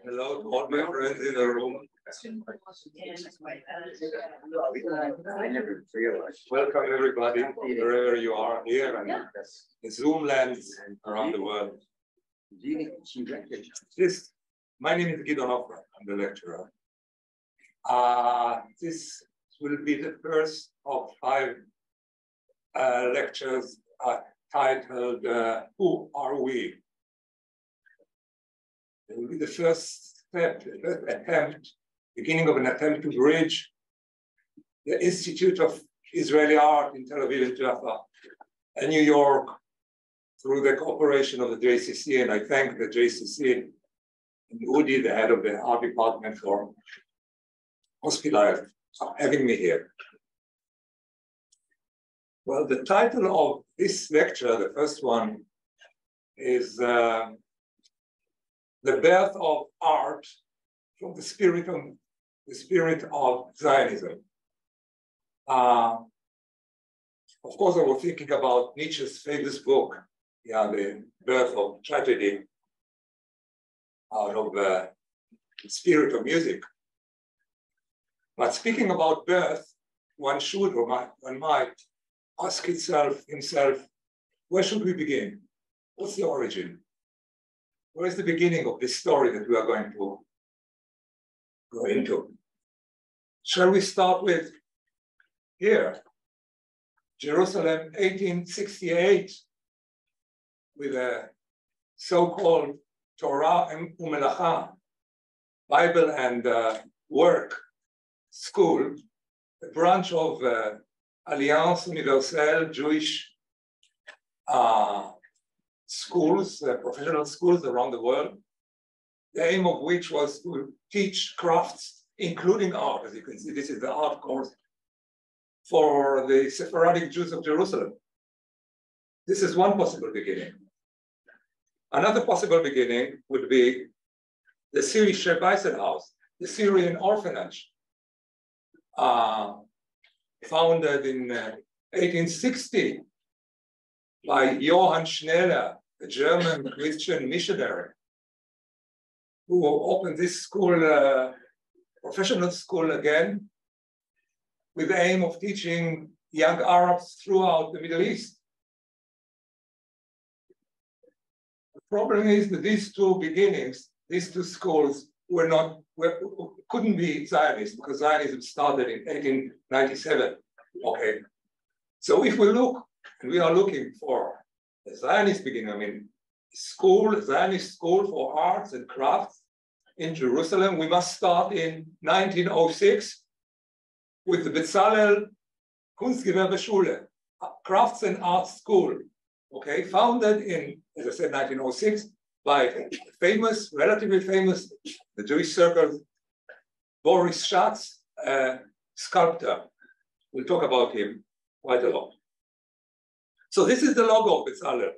Hello to all my friends in the room. Welcome everybody, wherever you are here and in Zoom lands around the world. My name is Gideon Ofrat, I'm the lecturer. This will be the first of 5 lectures titled, Who Are We? It will be the first step, the first attempt, beginning of an attempt to bridge the Institute of Israeli Art in Tel Aviv and Jaffa and New York through the cooperation of the JCC. And I thank the JCC and Udi, the head of the art department, for having me here. Well, the title of this lecture, the first one, is the birth of art from the spirit of Zionism. Of course, I was thinking about Nietzsche's famous book, The Birth of Tragedy, out of the spirit of music. But speaking about birth, one should or one might ask himself, where should we begin? What's the origin? Where is the beginning of this story that we are going to go into? Shall we start with here, Jerusalem, 1868, with a so-called Torah Umelacha, Bible and Work School, a branch of Alliance Universelle Jewish schools, professional schools around the world, the aim of which was to teach crafts, including art. As you can see, this is the art course for the Sephardic Jews of Jerusalem. This is one possible beginning. Another possible beginning would be the Syrische Waisenhaus, the Syrian orphanage, founded in 1860 by Johann Schneller, a German Christian missionary, who opened this school, professional school again, with the aim of teaching young Arabs throughout the Middle East. The problem is that these two beginnings, these two schools, couldn't be Zionist, because Zionism started in 1897. Okay, so if we look, and we are looking for a Zionist beginning, Zionist school for arts and crafts in Jerusalem, we must start in 1906 with the Bezalel Kunstgewerbeschule, Crafts and Arts School, okay, founded in, as I said, 1906 by famous, relatively famous, the Jewish circle, Boris Schatz, sculptor. We'll talk about him quite a lot. So this is the logo of Bezalel,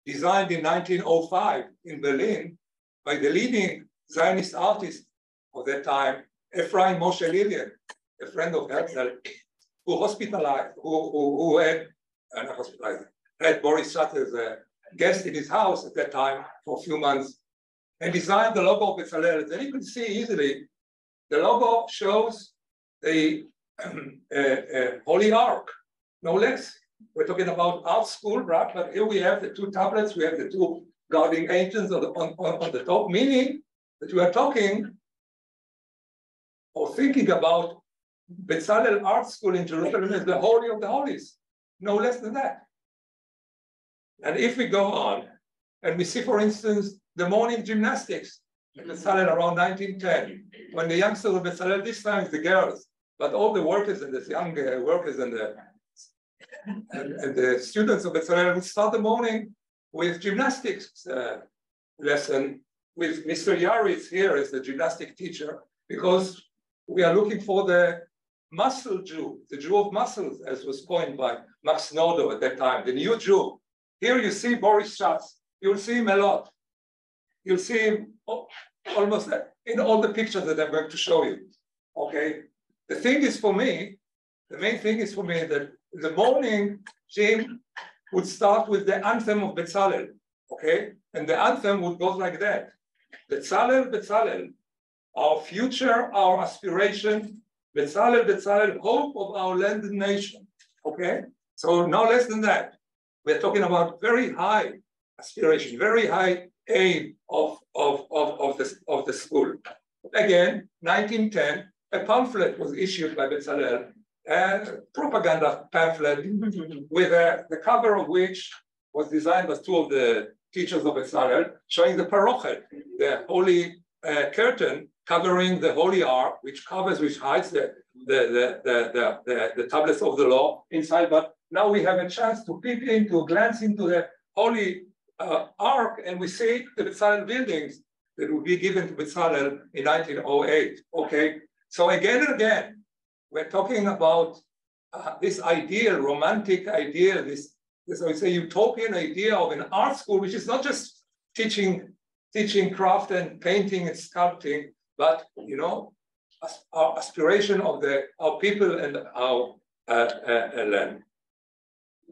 designed in 1905 in Berlin by the leading Zionist artist of that time, Ephraim Moshe Lilien, a friend of Herzl, who had Boris Schatz as a guest in his house at that time for a few months, and designed the logo of Bezalel. And you can see easily, the logo shows the Holy Ark, no less. We're talking about art school, right? But here we have the 2 tablets, we have the 2 guardian angels on the top, meaning that we are talking or thinking about Bezalel Art School in Jerusalem as the Holy of the Holies, no less than that. And if we go on, and we see, for instance, the morning gymnastics in Bezalel around 1910, when the youngsters of Bezalel, this time it's the girls, but all the workers and the young workers and the students of Bezalel would start the morning with gymnastics lesson with Mr. Yaritz here as the gymnastic teacher, because we are looking for the muscle Jew, the Jew of muscles, as was coined by Max Nordau at that time, the new Jew. Here you see Boris Schatz. You'll see him a lot. You'll see him almost in all the pictures that I'm going to show you. Okay. The thing is for me, the main thing is for me that the morning Jim would start with the anthem of Bezalel. Okay, and the anthem would go like that. Betzalel, Betzalel, our future, our aspiration, Betzalel, Betzalel, hope of our land and nation. Okay? So no less than that. We're talking about very high aspiration, very high aim of the school. Again, 1910, a pamphlet was issued by Betzalel, a propaganda pamphlet with the cover of which was designed by two of the teachers of Betzalel, showing the parochet, the holy curtain covering the holy ark, which hides the tablets of the law inside. But now we have a chance to peep in, to glance into the holy ark, and we see the Betzalel buildings that will be given to Betzalel in 1908. Okay, so again and again, we're talking about this ideal, romantic ideal, this I would say utopian idea of an art school, which is not just teaching craft and painting and sculpting, but our aspiration of our people and our land.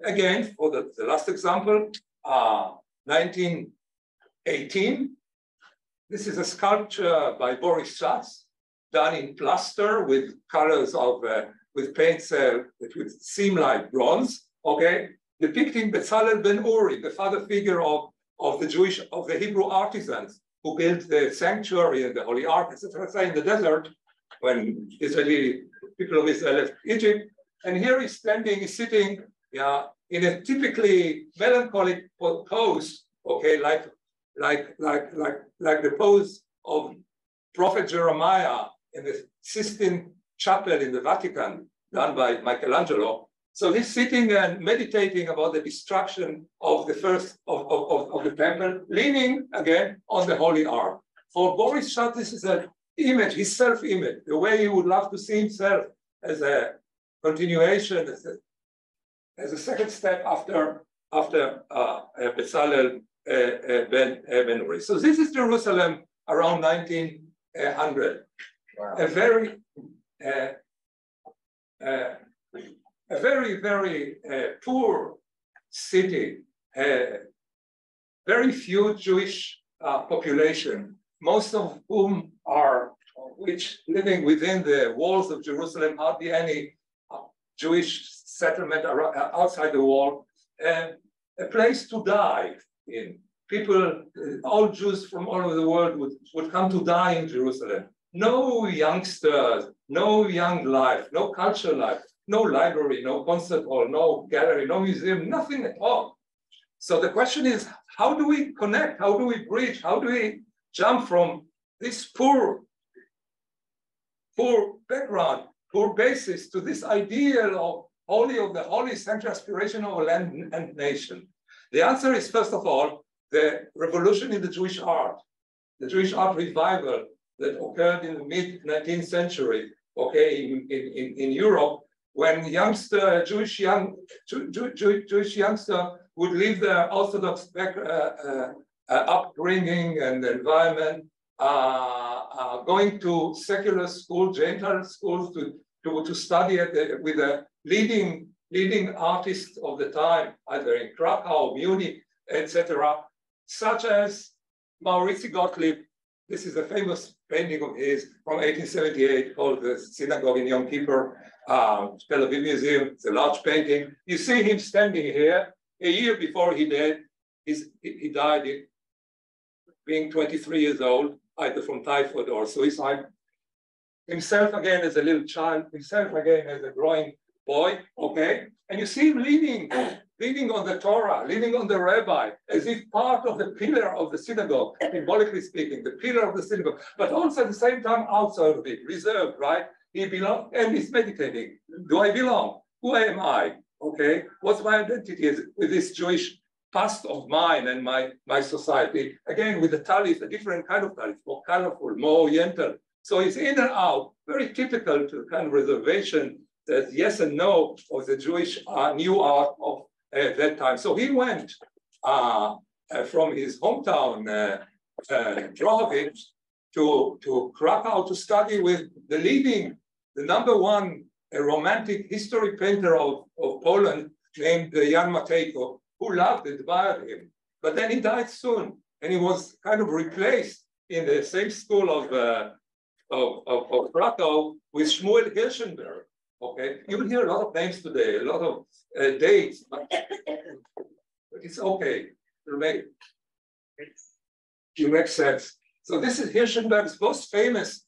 Again, for the last example, 1918. This is a sculpture by Boris Schatz, done in plaster with colors of with paints that would seem like bronze. Okay, depicting Betzalel ben Uri, the father figure of the Hebrew artisans who built the sanctuary and the holy ark, etc., in the desert when people of Israel left Egypt. And here he's sitting, in a typically melancholic pose, okay, like the pose of Prophet Jeremiah in the Sistine Chapel in the Vatican, done by Michelangelo. So he's sitting and meditating about the destruction of the first of the temple, leaning again on the holy ark. For Boris Schatz, this is an image, his self-image, the way he would love to see himself as a continuation, as a second step after Betzalel ben Uri. So this is Jerusalem around 1900. Wow. A very, very poor city, very few Jewish population, most of whom which living within the walls of Jerusalem, hardly any Jewish settlement outside the wall, a place to die in. People, all Jews from all over the world would come to die in Jerusalem. No youngsters, no young life, no cultural life, no library, no concert hall, no gallery, no museum, nothing at all. So the question is, how do we connect? How do we bridge? How do we jump from this poor background, poor basis, to this ideal of the holy central aspiration of a land and nation? The answer is, first of all, the revolution in the Jewish art revival that occurred in the mid-19th century, okay, in Europe, when Jewish youngster would leave their Orthodox upbringing and environment, going to secular school, Gentile schools, to study with the leading artists of the time, either in Krakow, Munich, etc., such as Maurizi Gottlieb. This is a famous painting of his from 1878 called the Synagogue in Yom Kippur, Tel Aviv Museum. It's a large painting. You see him standing here a year before he died. He died being 23 years old, either from typhoid or suicide. Himself again as a little child, himself again as a growing boy, okay? And you see him leaning on the Torah, leaning on the rabbi, as if part of the pillar of the synagogue, symbolically speaking, the pillar of the synagogue, but also at the same time outside of it, reserved, right? He belongs, and he's meditating. Do I belong? Who am I? Okay, what's my identity with this Jewish past of mine and my society? Again, with the talith, a different kind of talith, more colorful, more oriental. So it's in and out, very typical to the kind of reservation that yes and no of the Jewish new art of that time. So he went from his hometown, Drohowicz, to Krakow to study with the number one romantic history painter of Poland named Jan Matejko, who loved and admired him. But then he died soon, and he was kind of replaced in the same school of Krakow with Shmuel Hirschenberg. Okay, you will hear a lot of names today, a lot of dates, but it's okay. It makes sense. So this is Hirschenberg's most famous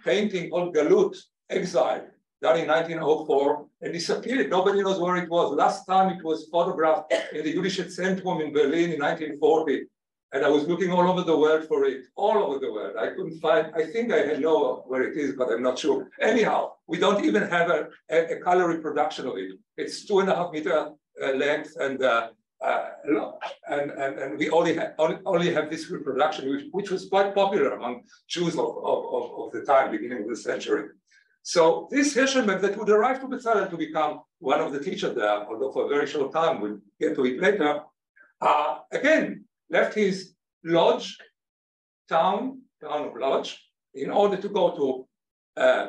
painting called Galut, Exile, done in 1904, and disappeared. Nobody knows where it was. Last time it was photographed in the Jüdische Zentrum in Berlin in 1940. And I was looking all over the world for it, all over the world. I couldn't find, I think I know where it is, but I'm not sure. Anyhow, we don't even have a color reproduction of it. It's 2.5 meter length, and we only have this reproduction, which was quite popular among Jews of the time, beginning of the century. So this Hirschenberg that would arrive to Bezalel to become one of the teachers there, although for a very short time, we'll get to it later, again, left his lodge, town of Lodz, in order to go to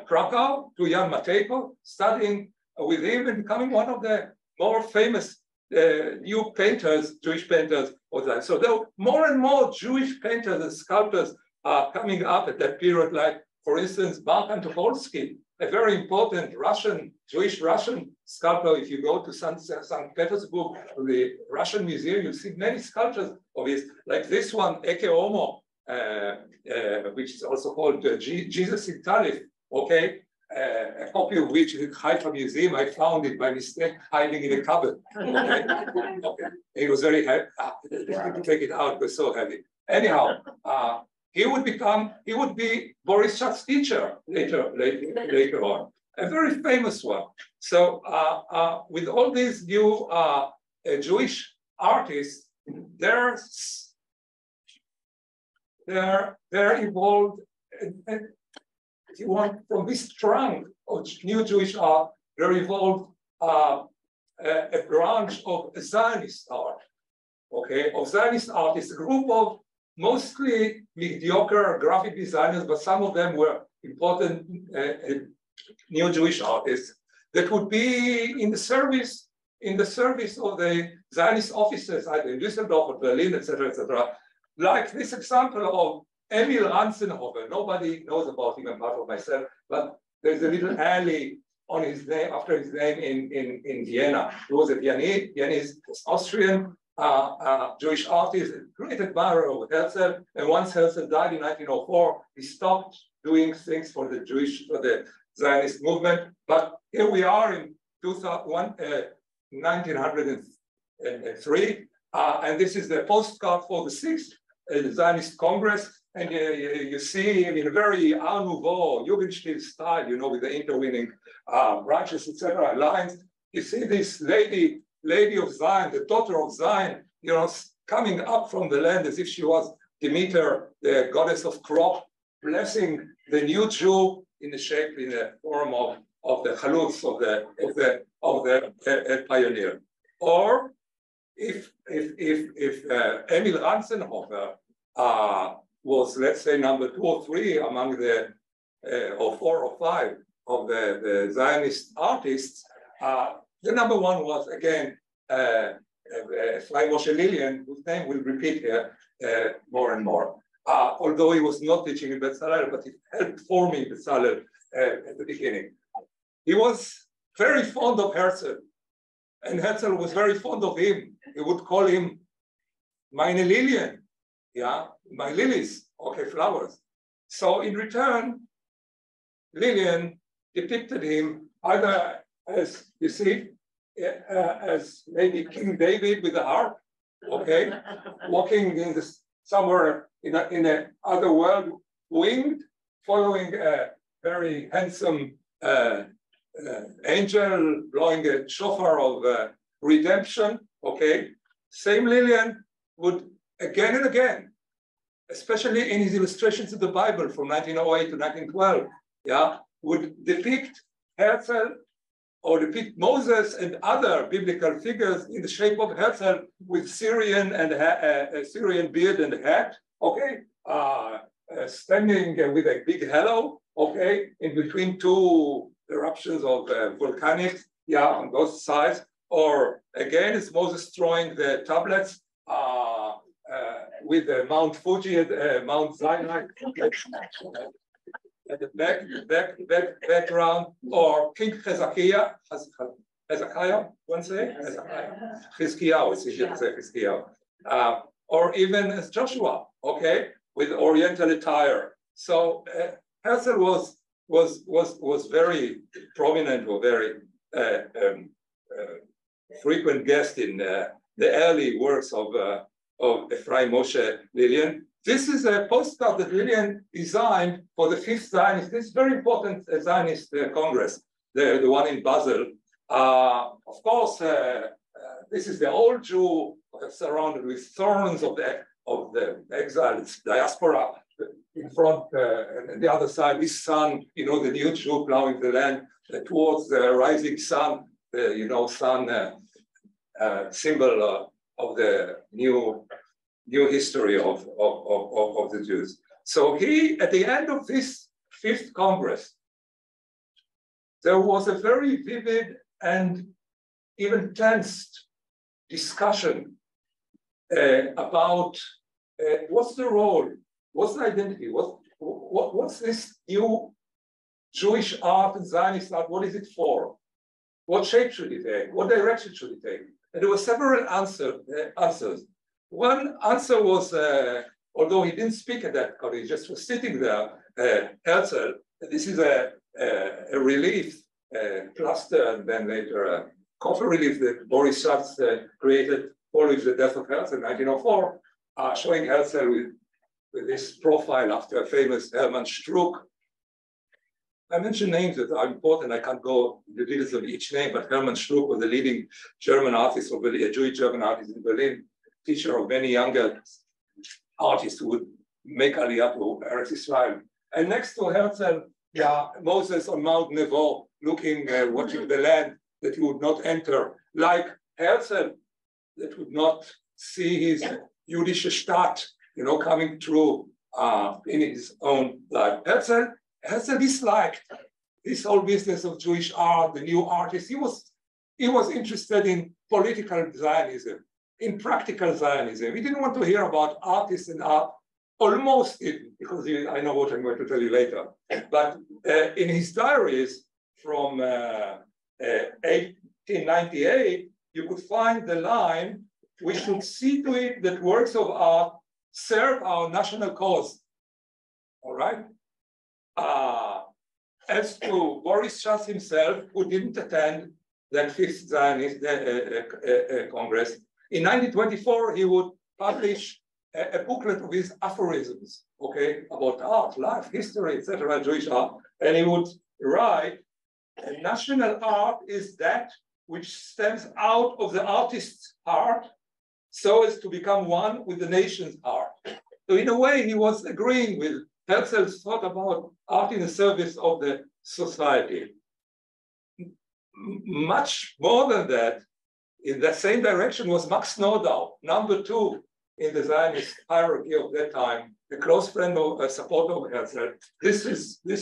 Krakow, to Jan Matejko, studying with him and becoming one of the more famous new painters, Jewish painters of that. So there were more and more Jewish painters and sculptors coming up at that period, like, for instance, Mark Tucholsky, a very important Jewish Russian sculptor. If you go to St. Petersburg, to the Russian Museum, you'll see many sculptures of his, like this one, Eke Omo, which is also called Jesus in Talif, okay? A copy of which in the Haifa Museum, I found it by mistake hiding in a cupboard. Okay? Okay. It was very heavy. To take it out, it was so heavy. Anyhow, he would be Boris Schatz's teacher later on, a very famous one. So with all these new Jewish artists, they're involved, if you want, from this trunk of new Jewish art, they're involved a branch of Zionist art. Okay, of Zionist art is a group of mostly mediocre graphic designers, but some of them were important new Jewish artists that would be in the service of the Zionist offices, either in Düsseldorf or Berlin, etc., etc. Like this example of Emil Ranzenhofer. Nobody knows about him apart from myself, but there's a little alley on his name, after his name in Vienna. He was a Viennese Austrian Jewish artist, a great admirer of Herzl, and once Herzl died in 1904, he stopped doing things for the Zionist movement. But here we are in 1903, and this is the postcard for the 6th Zionist Congress. And you see him in a very Art Nouveau, Jugendstil style, you know, with the interweaving branches, etc., lines. You see this lady of Zion, the daughter of Zion, you know, coming up from the land as if she was Demeter, the goddess of crop, blessing the new Jew in the form of the chalutz, of the pioneer. Or if Emil Ranzenhofer was, let's say, number 2 or 3 among the or 4 or 5 of the Zionist artists, the number 1 was, again, Fly Moshe Lilien, whose name we'll repeat here more and more. Although he was not teaching in Bezalel, but he helped forming Bezalel at the beginning. He was very fond of Herzl, and Herzl was very fond of him. He would call him meine Lilien, yeah, my lilies, okay, flowers. So in return, Lilien depicted him either as, you see, as maybe King David with the harp, okay, walking in somewhere in a other world, winged, following a very handsome angel blowing a shofar of redemption, okay. Same Lilien would again and again, especially in his illustrations of the Bible from 1908 to 1912, yeah, would depict Herzl or depict Moses and other biblical figures in the shape of Herzl with Syrian beard and hat, okay, standing with a big halo, okay, in between 2 eruptions of volcanics, yeah, on both sides. Or again, it's Moses throwing the tablets with Mount Fuji and Mount Sinai at the background, or King Hezekiah, one say? Chizkiyahu, it's easier to say Chizkiyahu. Or even as Joshua, okay, with Oriental attire. So Herzl was very prominent or very frequent guest in the early works of Ephraim Moshe Lilien. This is a postcard that Lilien designed for the 5th Zionist. This is very important Zionist Congress, the one in Basel. Of course, this is the old Jew surrounded with thorns of the exiles, diaspora in front, and on the other side, his son, the new Jew plowing the land towards the rising sun, sun symbol of the new history of the Jews. So at the end of this 5th Congress, there was a very vivid and even tensed discussion about what's the role, what's the identity, what's this new Jewish art and Zionist art, what is it for? What shape should it take? What direction should it take? And there were several answers. One answer was, although he didn't speak at that college, he just was sitting there, Herzl, this is a relief plaster and then later a copper relief that Boris Schatz created following the death of Herzl in 1904, showing Herzl with this profile after a famous Hermann Struck. I mentioned names that are important. I can't go into the details of each name, but Hermann Struck was a leading German artist, or a Jewish German artist in Berlin, teacher of many younger artists who would make Aliyah to Eretz Israel. And next to Herzl, Moses on Mount Nebo, looking, watching the land that he would not enter, like Herzl, that would not see his Jüdische Stadt, coming through in his own life. Herzl disliked this whole business of Jewish art, the new artists. He was interested in political Zionism, in practical Zionism. He didn't want to hear about artists and art. Almost didn't, because I know what I'm going to tell you later. But in his diaries from 1898, you could find the line, "We should see to it that works of art serve our national cause." All right? As to Boris Schatz himself, who didn't attend that 5th Zionist Congress, in 1924, he would publish a booklet of his aphorisms, okay, about art, life, history, etc., Jewish art. And he would write, national art is that which stems out of the artist's heart so as to become one with the nation's heart. So in a way, he was agreeing with Herzl's thought about art in the service of the society. Much more than that, in the same direction was Max Nordau, number 2 in the Zionist hierarchy of that time, a close friend of, a supporter of Herzl. This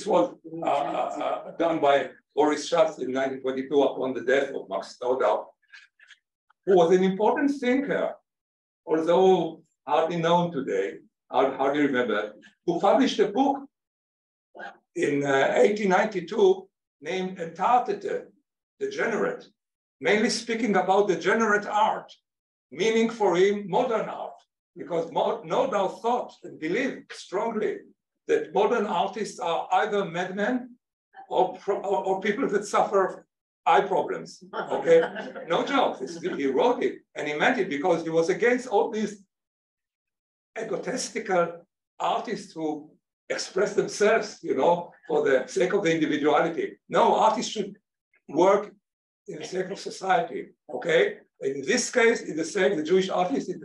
was done by Boris Schatz in 1922 upon the death of Max Nordau, who was an important thinker, although hardly known today, hardly remembered, who published a book in 1892 named Entartete, Degenerate, mainly speaking about degenerate art, meaning for him modern art, because Nordau thought and believed strongly that modern artists are either madmen or people that suffer eye problems, okay? No joke, he wrote it, and he meant it because he was against all these egotistical artists who express themselves, for the sake of the individuality. No, artists should work in the sake of society, okay? In this case, in the sake of the Jewish artist, it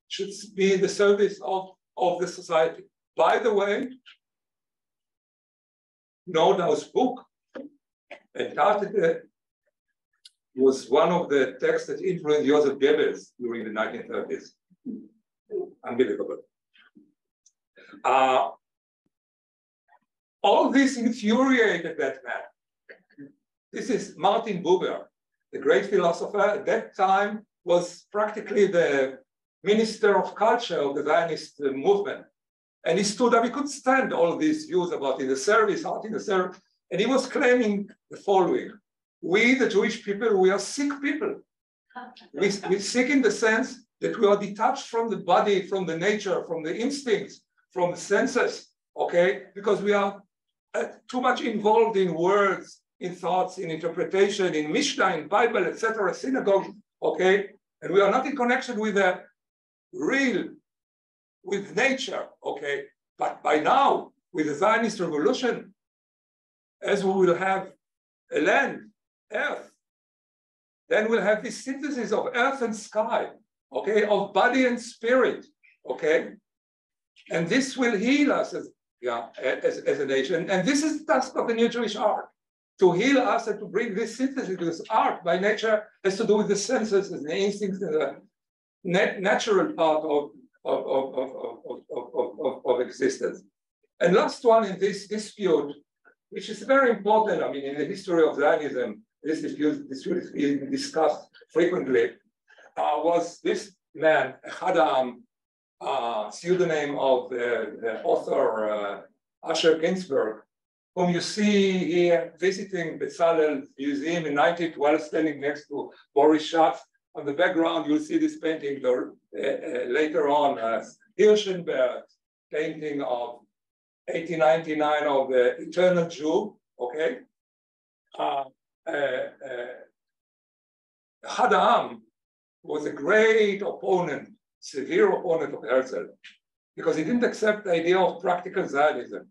should be in the service of the society. By the way, Nordau's book, Entartete, was one of the texts that influenced Joseph Goebbels during the 1930s. Unbelievable. All this infuriated that man. This is Martin Buber, the great philosopher. At that time was practically the minister of culture of the Zionist movement. And he stood up, he couldn't stand all these views about in the service, out in the service. And he was claiming the following: we, the Jewish people, we are sick people. We're sick in the sense that we are detached from the body, from the nature, from the instincts, from the senses, okay? Because we are too much involved in words, in thoughts, in interpretation, in Mishnah, in Bible, etc., synagogue, okay? And we are not in connection with the real, with nature, okay? But by now, with the Zionist revolution, as we will have a land, earth, then we'll have this synthesis of earth and sky, okay, of body and spirit, okay? And this will heal us as a nation. And this is the task of the new Jewish art, to heal us and to bring this synthesis, because art by nature has to do with the senses and the instincts and the natural part of existence. And last one in this dispute, which is very important, I mean, in the history of Zionism, this dispute is discussed frequently, was this man, Adam, pseudonym of the author Asher Ginsberg, whom you see here visiting Bezalel Museum in 1912, standing next to Boris Schatz. On the background, you'll see this painting later on, Hirschenberg's painting of 1899 of the Eternal Jew, okay? Adam was a great opponent, severe opponent of Herzl, because he didn't accept the idea of practical Zionism,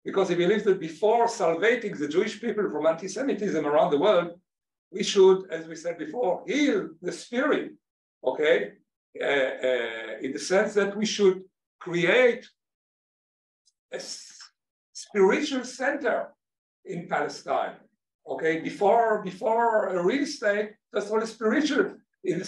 because he believes that before salvating the Jewish people from anti-Semitism around the world, we should, as we said before, heal the spirit, okay? In the sense that we should create a spiritual center in Palestine, okay? Before a real state, that's all spiritual, in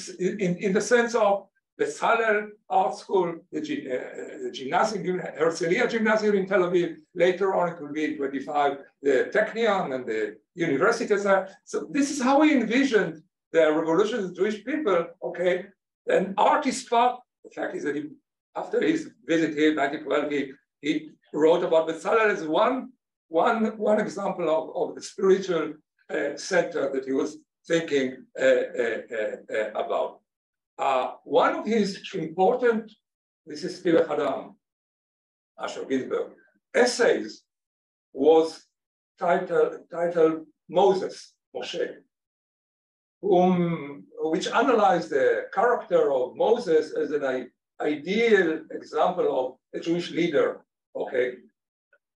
the sense of the Bezalel Art School, the gymnasium, Herzliya Gymnasium in Tel Aviv. Later on, it will be in 25, the Technion and the universities. So this is how we envisioned the revolution of the Jewish people, okay? And art is part, the fact is that after his visit here in 1912, he wrote about Bezalel as one example of the spiritual center that he was thinking about. One of his important, this is still Adam, Asher Ginsberg, essays was titled Moses, Moshe, which analyzed the character of Moses as an ideal example of a Jewish leader, okay?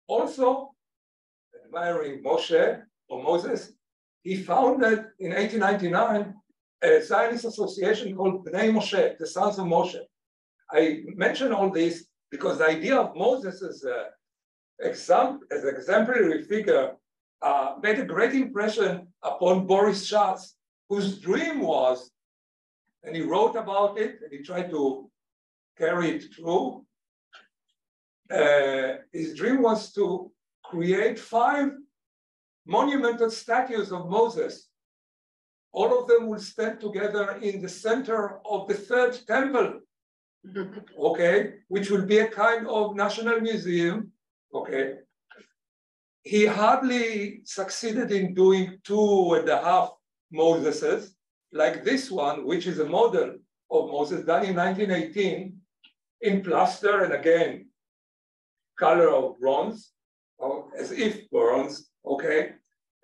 Also, admiring Moshe or Moses, he founded in 1899 a Zionist association called Bnei Moshe, the Sons of Moshe. I mention all this because the idea of Moses as an exemplary figure made a great impression upon Boris Schatz, whose dream was, and he wrote about it, and he tried to carry it through. His dream was to create 5 monumental statues of Moses. All of them will stand together in the center of the 3rd temple, okay, which will be a kind of national museum, okay. He hardly succeeded in doing 2.5 Moseses, like this one, which is a model of Moses done in 1918 in plaster, and again, color of bronze, or as if bronze, okay.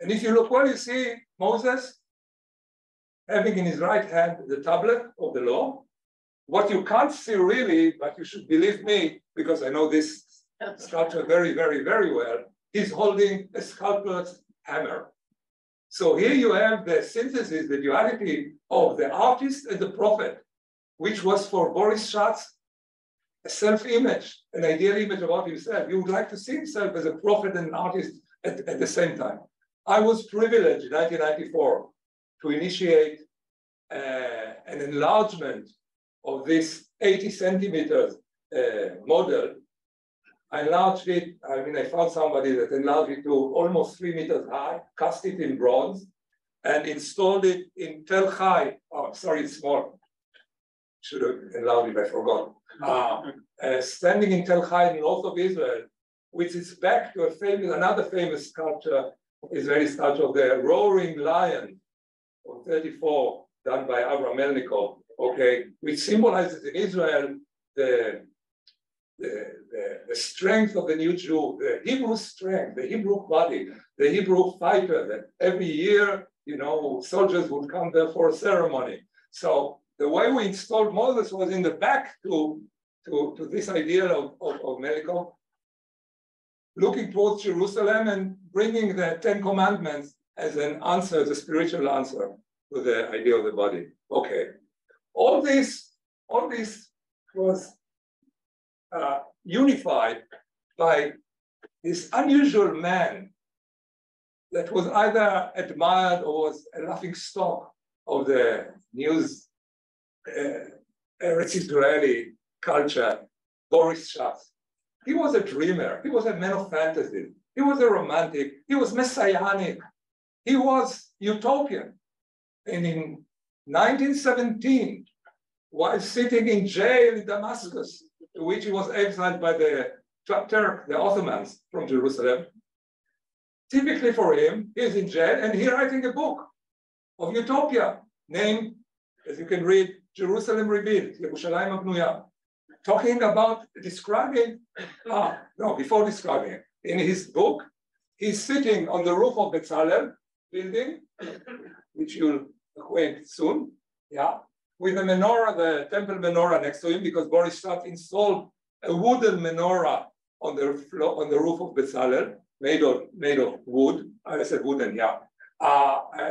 And if you look well, you see Moses having in his right hand the tablet of the law. What you can't see really, but you should believe me, because I know this sculpture very, very, very well, he's holding a sculptor's hammer. So here you have the synthesis, the duality of the artist and the prophet, which was for Boris Schatz a self-image, an ideal image about himself. He would like to see himself as a prophet and an artist at the same time. I was privileged in 1994 to initiate an enlargement of this 80 centimeters model. I enlarged it, I found somebody that enlarged it to almost 3 meters high, cast it in bronze, and installed it in Tel Chai, it's small, should have allowed it, I forgot. Standing in Tel Hai, north of Israel, which is back to another famous sculpture, Israeli sculpture of the roaring lion of 34, done by Avram Melnikov, okay, which symbolizes in Israel the strength of the new Jew, the Hebrew strength, the Hebrew body, the Hebrew fighter, that every year, soldiers would come there for a ceremony. So the way we installed Moses was in the back to this idea of Melnikov, looking towards Jerusalem and bringing the 10 Commandments as an answer, as a spiritual answer to the idea of the body. Okay. All this was unified by this unusual man that was either admired or was a laughing stock of the news Eretz Israeli culture, Boris Schatz. He was a dreamer. He was a man of fantasy. He was a romantic. He was messianic. He was utopian. And in 1917, while sitting in jail in Damascus, to which he was exiled by the Turk, the Ottomans from Jerusalem, typically for him, he's in jail and he's writing a book of utopia named, as you can read, Jerusalem Rebuilt, Yerushalayim Abnuya, talking about describing, before describing, in his book, he's sitting on the roof of Bezalel building, which you'll acquaint soon, with the menorah, the temple menorah next to him, because Boris Schatz installed a wooden menorah on the roof of Bezalel, made of wood. I said wooden,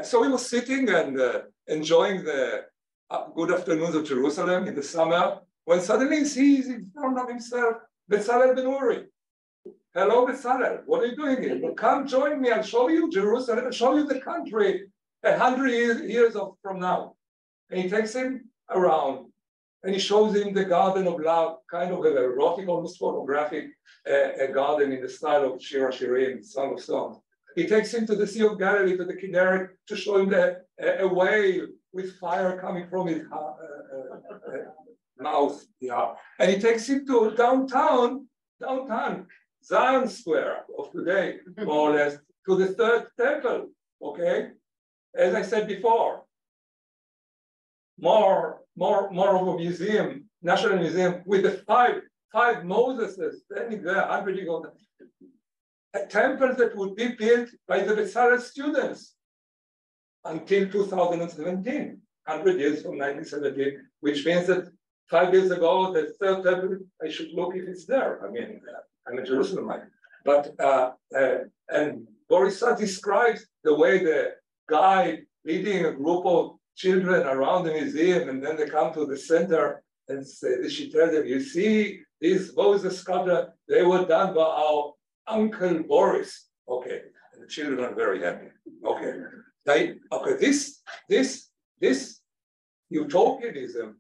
so he was sitting and enjoying the good afternoons of Jerusalem in the summer, when suddenly he sees in front of himself Bezalel Ben Uri. Hello, Bezalel, what are you doing here? Well, come join me, I'll show you Jerusalem, I'll show you the country 100 years from now. And he takes him around and he shows him the garden of love, kind of an erotic, almost pornographic a garden in the style of Shir HaShirim, Song of Songs. He takes him to the Sea of Galilee, to the Kinneret, to show him a whale with fire coming from his mouth. And he takes him to downtown, Zion Square of today, more or less, to the third temple, okay? As I said before, more of a museum, national museum, with the five Moseses standing there, 100 years old. A temple that would be built by the Bezalel students until 2017, 100 years from 1917, which means that 5 years ago, the third temple, I should look if it's there. I mean, I'm a Jerusalemite. But, and Boris Schatz describes the way the guide leading a group of children around the museum, and then they come to the center and say, she tells them, you see, these Moses sculptures, they were done by our Uncle Boris. Okay, and the children are very happy. Okay, this utopianism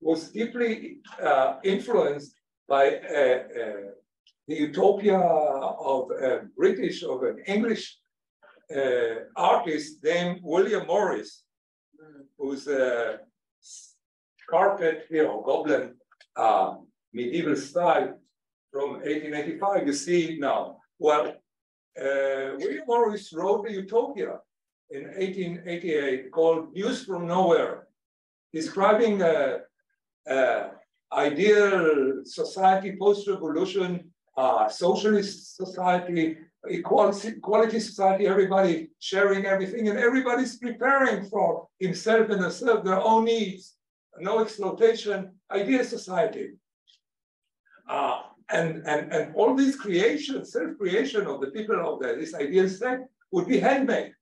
was deeply influenced by the utopia of an English artist named William Morris, who's a carpet goblin medieval style from 1885. You see now. Well, William Morris wrote a utopia in 1888 called News from Nowhere, describing ideal society, post-revolution, socialist society, equality society, everybody sharing everything, and everybody's preparing for himself and herself, their own needs, no exploitation, ideal society. And all these creation, self-creation of the people of this ideal state would be handmade,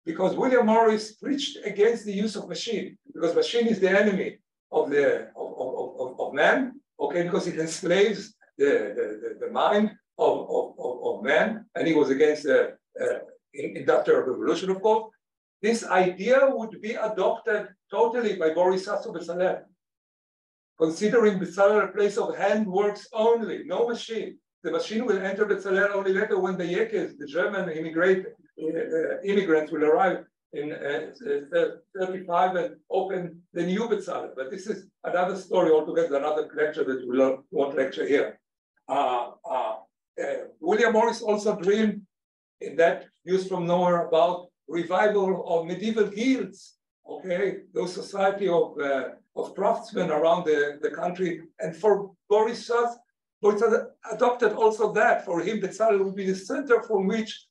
because William Morris preached against the use of machine, because machine is the enemy of man, okay, because it enslaves the mind of man, and he was against the industrial revolution, of course. This idea would be adopted totally by Boris Schatz of Bezalel, considering Bezalel a place of handworks only, no machine. The machine will enter Bezalel only later when the Yekes, the German immigrants will arrive in 35 and opened the new Bezalel. But this is another story altogether, another lecture that we won't lecture here. William Morris also dreamed in that Views from Nowhere about revival of medieval guilds, okay, those society of craftsmen around the country. And for Boris adopted also that. For him, Bezalel would be the center from which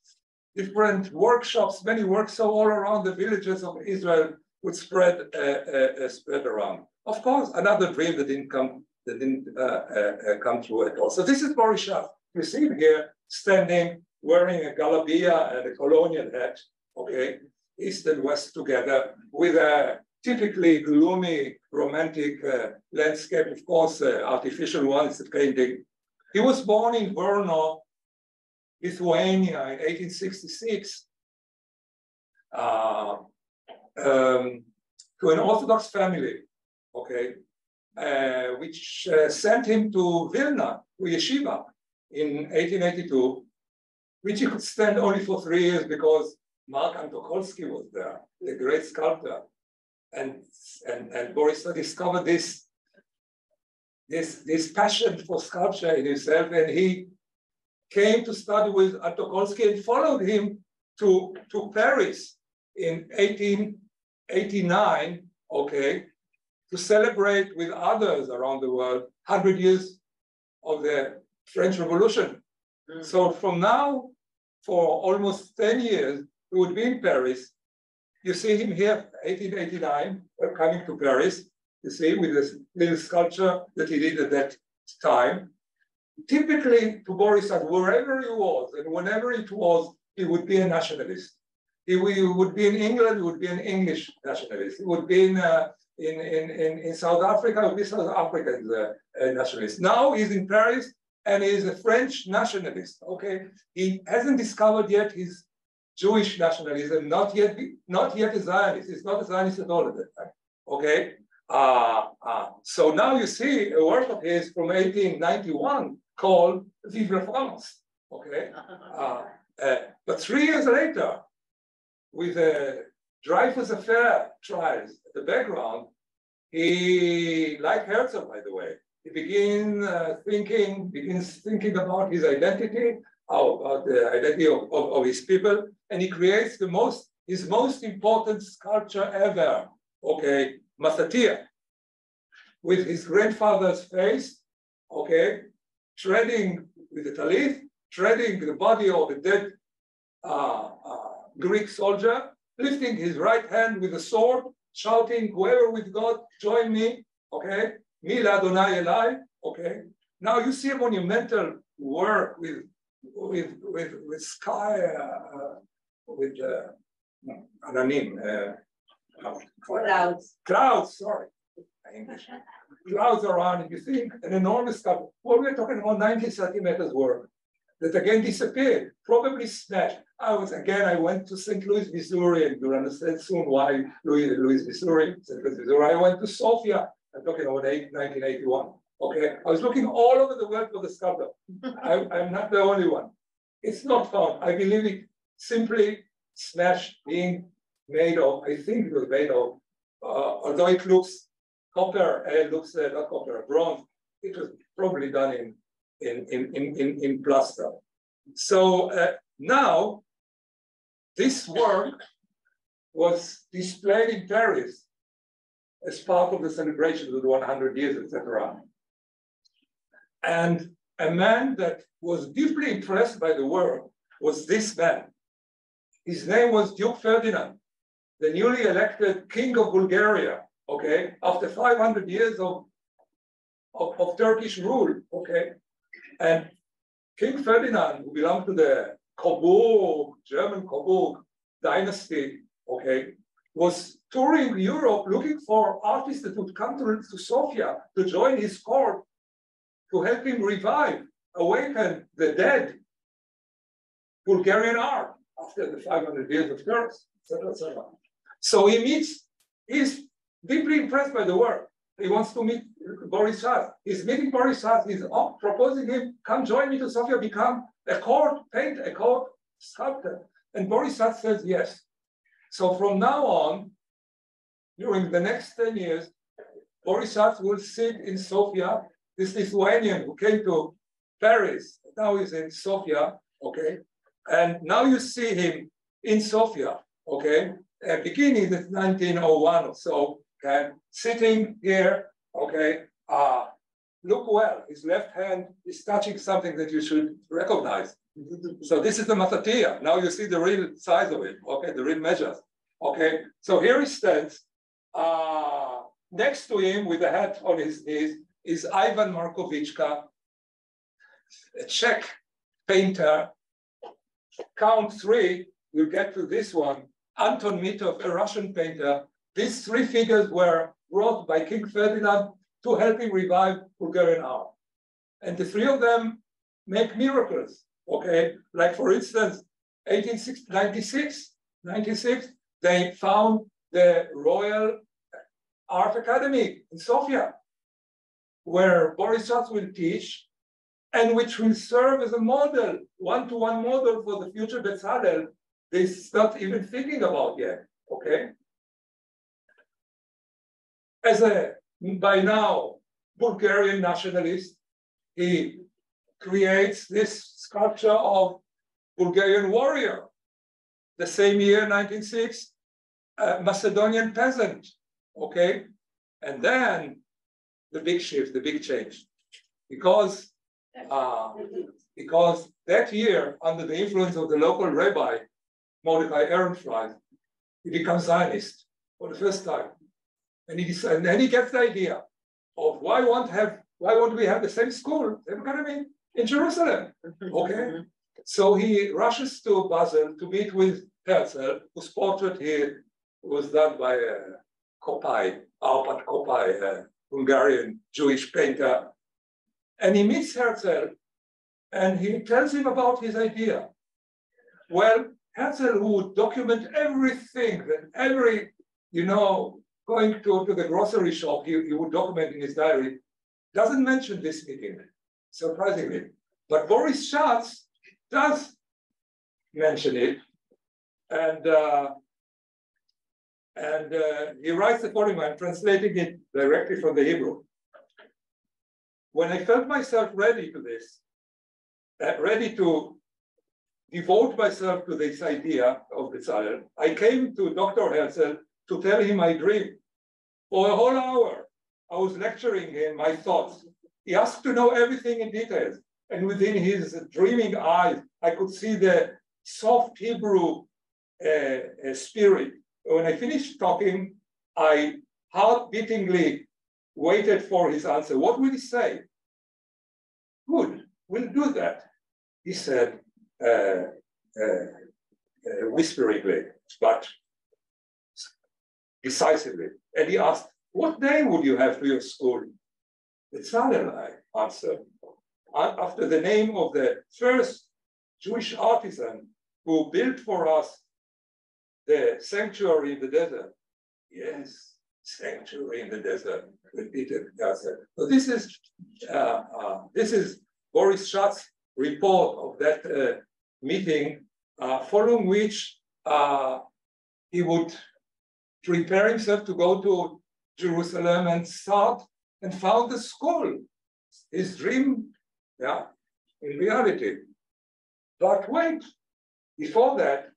different workshops, many workshops all around the villages of Israel would spread around. Of course, another dream that didn't come true at all. So this is Boris Shah. You see him here standing, wearing a galabia and a colonial hat, okay, east and west together, with a typically gloomy, romantic landscape, of course, artificial one is a painting. He was born in Brno, Lithuania in 1866 to an Orthodox family, okay, which sent him to Vilna, to yeshiva, in 1882, which he could stand only for 3 years because Mark Antokolsky was there, the great sculptor. And Boris discovered this passion for sculpture in himself, and he came to study with Antokolsky and followed him to Paris in 1889, okay, to celebrate with others around the world 100 years of the French Revolution. So from now, for almost 10 years, he would be in Paris. You see him here, 1889, coming to Paris, you see, with this little sculpture that he did at that time. Typically, to Boris, wherever he was and whenever it was, he would be a nationalist. He would be in England, he would be an English nationalist. He would be in South Africa, he would be South African nationalist. Now he's in Paris and he's a French nationalist, okay? He hasn't discovered yet his Jewish nationalism, not yet a Zionist. He's not a Zionist at all at that time, okay? So now you see a work of his from 1891 called Vive la France, okay? But 3 years later, with the Dreyfus Affair trials at the background, he, like Herzl, by the way, he begins thinking about his identity, about the identity of his people, and he creates his most important sculpture ever, okay, Masatia, with his grandfather's face, okay, treading with the talith, treading the body of the dead Greek soldier, lifting his right hand with a sword, shouting, "Whoever with God, join me," okay, "Mila Adonai Elai," okay. Now you see a monumental work with sky, with Ananim, clouds, sorry, English. Clouds around, and you think an enormous sculpture. Well, we're talking about 90 centimeters work that again disappeared, probably smashed. I went to St. Louis, Missouri, and you'll understand soon why Louis, Missouri, St. Louis, Missouri. I went to Sofia, I'm talking about 1981. Okay, I was looking all over the world for the sculpture. I'm not the only one. It's not found. I believe it simply smashed, being made of, I think it was made of, although it looks copper, it looks not copper, bronze, it was probably done in plaster. So now, this work was displayed in Paris as part of the celebration of the 100 years, etc. And a man that was deeply impressed by the work was this man. His name was Duke Ferdinand, the newly elected king of Bulgaria, okay, after 500 years of Turkish rule, okay. And King Ferdinand, who belonged to the Coburg, German Coburg dynasty, okay, was touring Europe looking for artists that would come to Sofia to join his court to help him awaken the dead Bulgarian art after the 500 years of Turks, etc., etc. So he's deeply impressed by the work. He wants to meet Boris Shah. He's meeting Boris Shah. He's proposing him, come join me to Sofia, become a court sculptor. And Boris Shah says yes. So from now on, during the next 10 years, Boris Schatz will sit in Sofia, this Lithuanian who came to Paris, now he's in Sofia, okay? And now you see him in Sofia, okay? Beginning in 1901 or so, okay? Sitting here, okay? Look well, his left hand is touching something that you should recognize. So this is the Matatia. Now you see the real size of it, okay? The real measures, okay? So here he stands. Next to him with the hat on his knees is Ivan Markovichka, a Czech painter. Count three, we'll get to this one. Anton Mitov, a Russian painter. These three figures were brought by King Ferdinand to help him revive Bulgarian art. And the three of them make miracles, okay? Like for instance, 1896, they found the Royal Art Academy in Sofia, where Boris Schatz will teach, and which will serve as a model, one-to-one model for the future Bezalel. They're not even thinking about yet, okay? As a, by now, Bulgarian nationalist, he creates this sculpture of Bulgarian warrior. The same year, 1906, Macedonian peasant, okay? And then the big shift, the big change. Because that year, under the influence of the local rabbi, Mordechai Ehrenfreund, he becomes Zionist for the first time. And then he gets the idea of why won't we have the same school, same academy in Jerusalem, okay? So he rushes to Basel to meet with Herzl, whose portrait here was done by Kopai, Arpad Kopai, a Hungarian Jewish painter. And he meets Herzl, and he tells him about his idea. Well, Herzl, who would document everything, going to the grocery shop, he would document in his diary, doesn't mention this meeting, surprisingly. But Boris Schatz does mention it, and he writes the following. I'm translating it directly from the Hebrew. When I felt myself ready to this, ready to devote myself to this idea of Bezalel, I came to Dr. Herzl to tell him my dream. For a whole hour, I was lecturing him my thoughts. He asked to know everything in details. And within his dreaming eyes, I could see the soft Hebrew spirit. When I finished talking, I heart-beatingly waited for his answer. What will he say? Good, we'll do that, he said whisperingly, but decisively. And he asked, what name would you have for your school? Bezalel, I answered, after the name of the first Jewish artisan who built for us the sanctuary in the desert. Yes, sanctuary in the desert, repeated Herzl. So this is Boris Schatz's report of that meeting, following which he would prepare himself to go to Jerusalem and start and found the school. His dream, in reality. But wait, before that,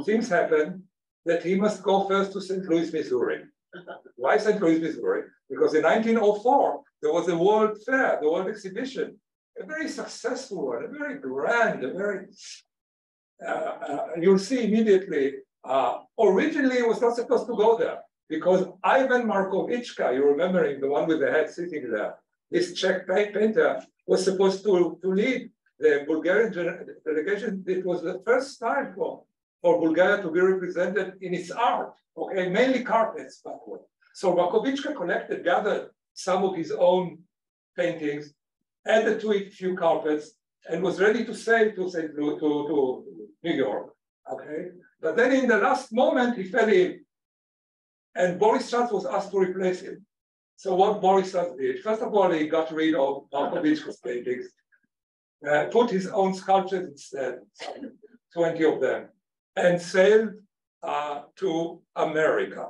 things happen that he must go first to St. Louis, Missouri. Why St. Louis, Missouri? Because in 1904, there was a World Fair, the World Exhibition, a very successful one, a very grand, you'll see immediately, originally he was not supposed to go there because Ivan Markovichka, you remember him, the one with the head sitting there, this Czech painter was supposed to lead the Bulgarian delegation. It was the first time for Bulgaria to be represented in its art, okay, mainly carpets, by the way. So Markovichka gathered some of his own paintings, added to it a few carpets, and was ready to sail to New York, okay? But then in the last moment, he fell ill, and Boris Schatz was asked to replace him. So what Boris Schatz did, first of all, he got rid of Markovichka's paintings, put his own sculptures instead, 20 of them, and sailed to America.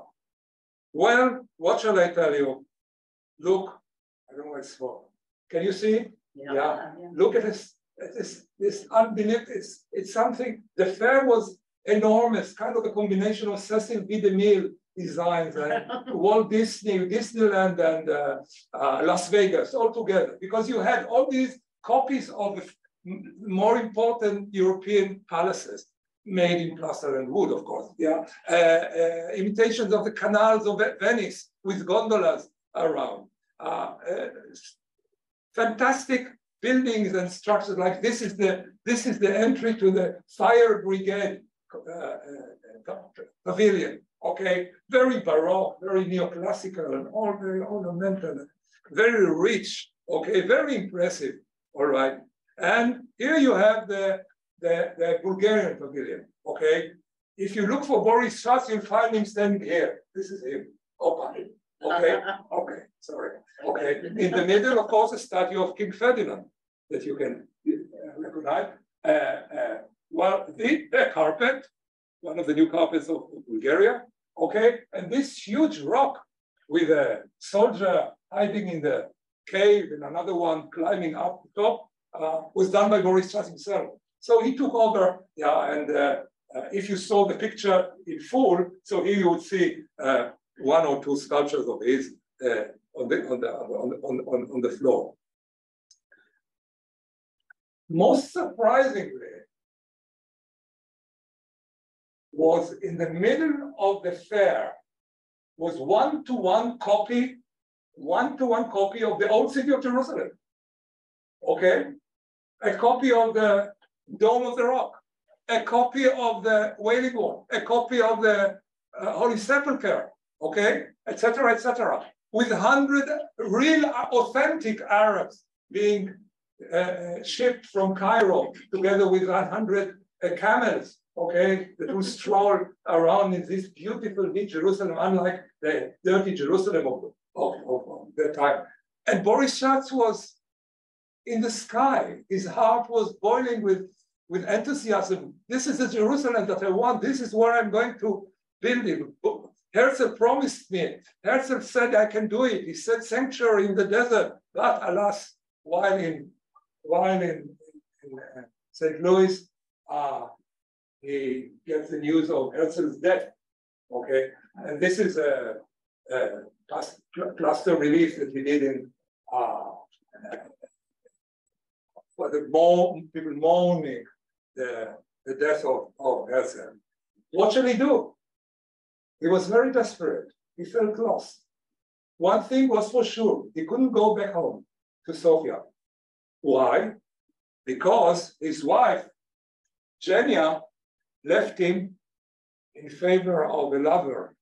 Well, what shall I tell you? Look, I don't know what's for. Can you see? Yeah. Look at this. This unbelievable. It's something. The fair was enormous, kind of a combination of Cecil B. DeMille designs and Walt Disney, Disneyland, and Las Vegas all together, because you had all these copies of more important European palaces made in plaster and wood, of course. Yeah, imitations of the canals of Venice with gondolas around. Fantastic buildings and structures like this is the entry to the fire brigade pavilion. Okay, very baroque, very neoclassical, and all very ornamental, very rich. Okay, very impressive. All right, and here you have the Bulgarian pavilion. Okay, if you look for Boris Schatz, you'll find him standing here. This is him. Okay, okay, sorry. Okay, in the middle, of course, a statue of King Ferdinand that you can recognize. Well, the carpet, one of the new carpets of Bulgaria. Okay, and this huge rock with a soldier hiding in the cave and another one climbing up the top was done by Boris Schatz himself. So he took over, yeah, and if you saw the picture in full, so here you would see one or two sculptures of his on the floor. Most surprisingly, was in the middle of the fair was one-to-one copy of the old city of Jerusalem. Okay, a copy of the Dome of the Rock, a copy of the Wailing Wall, a copy of the Holy Sepulchre, okay, etc., with 100 real authentic Arabs being shipped from Cairo, together with 100 camels, okay, that will stroll around in this beautiful new Jerusalem, unlike the dirty Jerusalem of that time. And Boris Schatz was in the sky. His heart was boiling with enthusiasm. This is the Jerusalem that I want. This is where I'm going to build it. Herzl promised me. Herzl said I can do it. He said sanctuary in the desert. But alas, while in St. Louis, he gets the news of Herzl's death. Okay, and this is a plaster relief that he did in for the people mourning the death of Herzl. What shall he do? He was very desperate. He felt lost. One thing was for sure, he couldn't go back home to Sofia. Why? Because his wife, Genia, left him in favor of a lover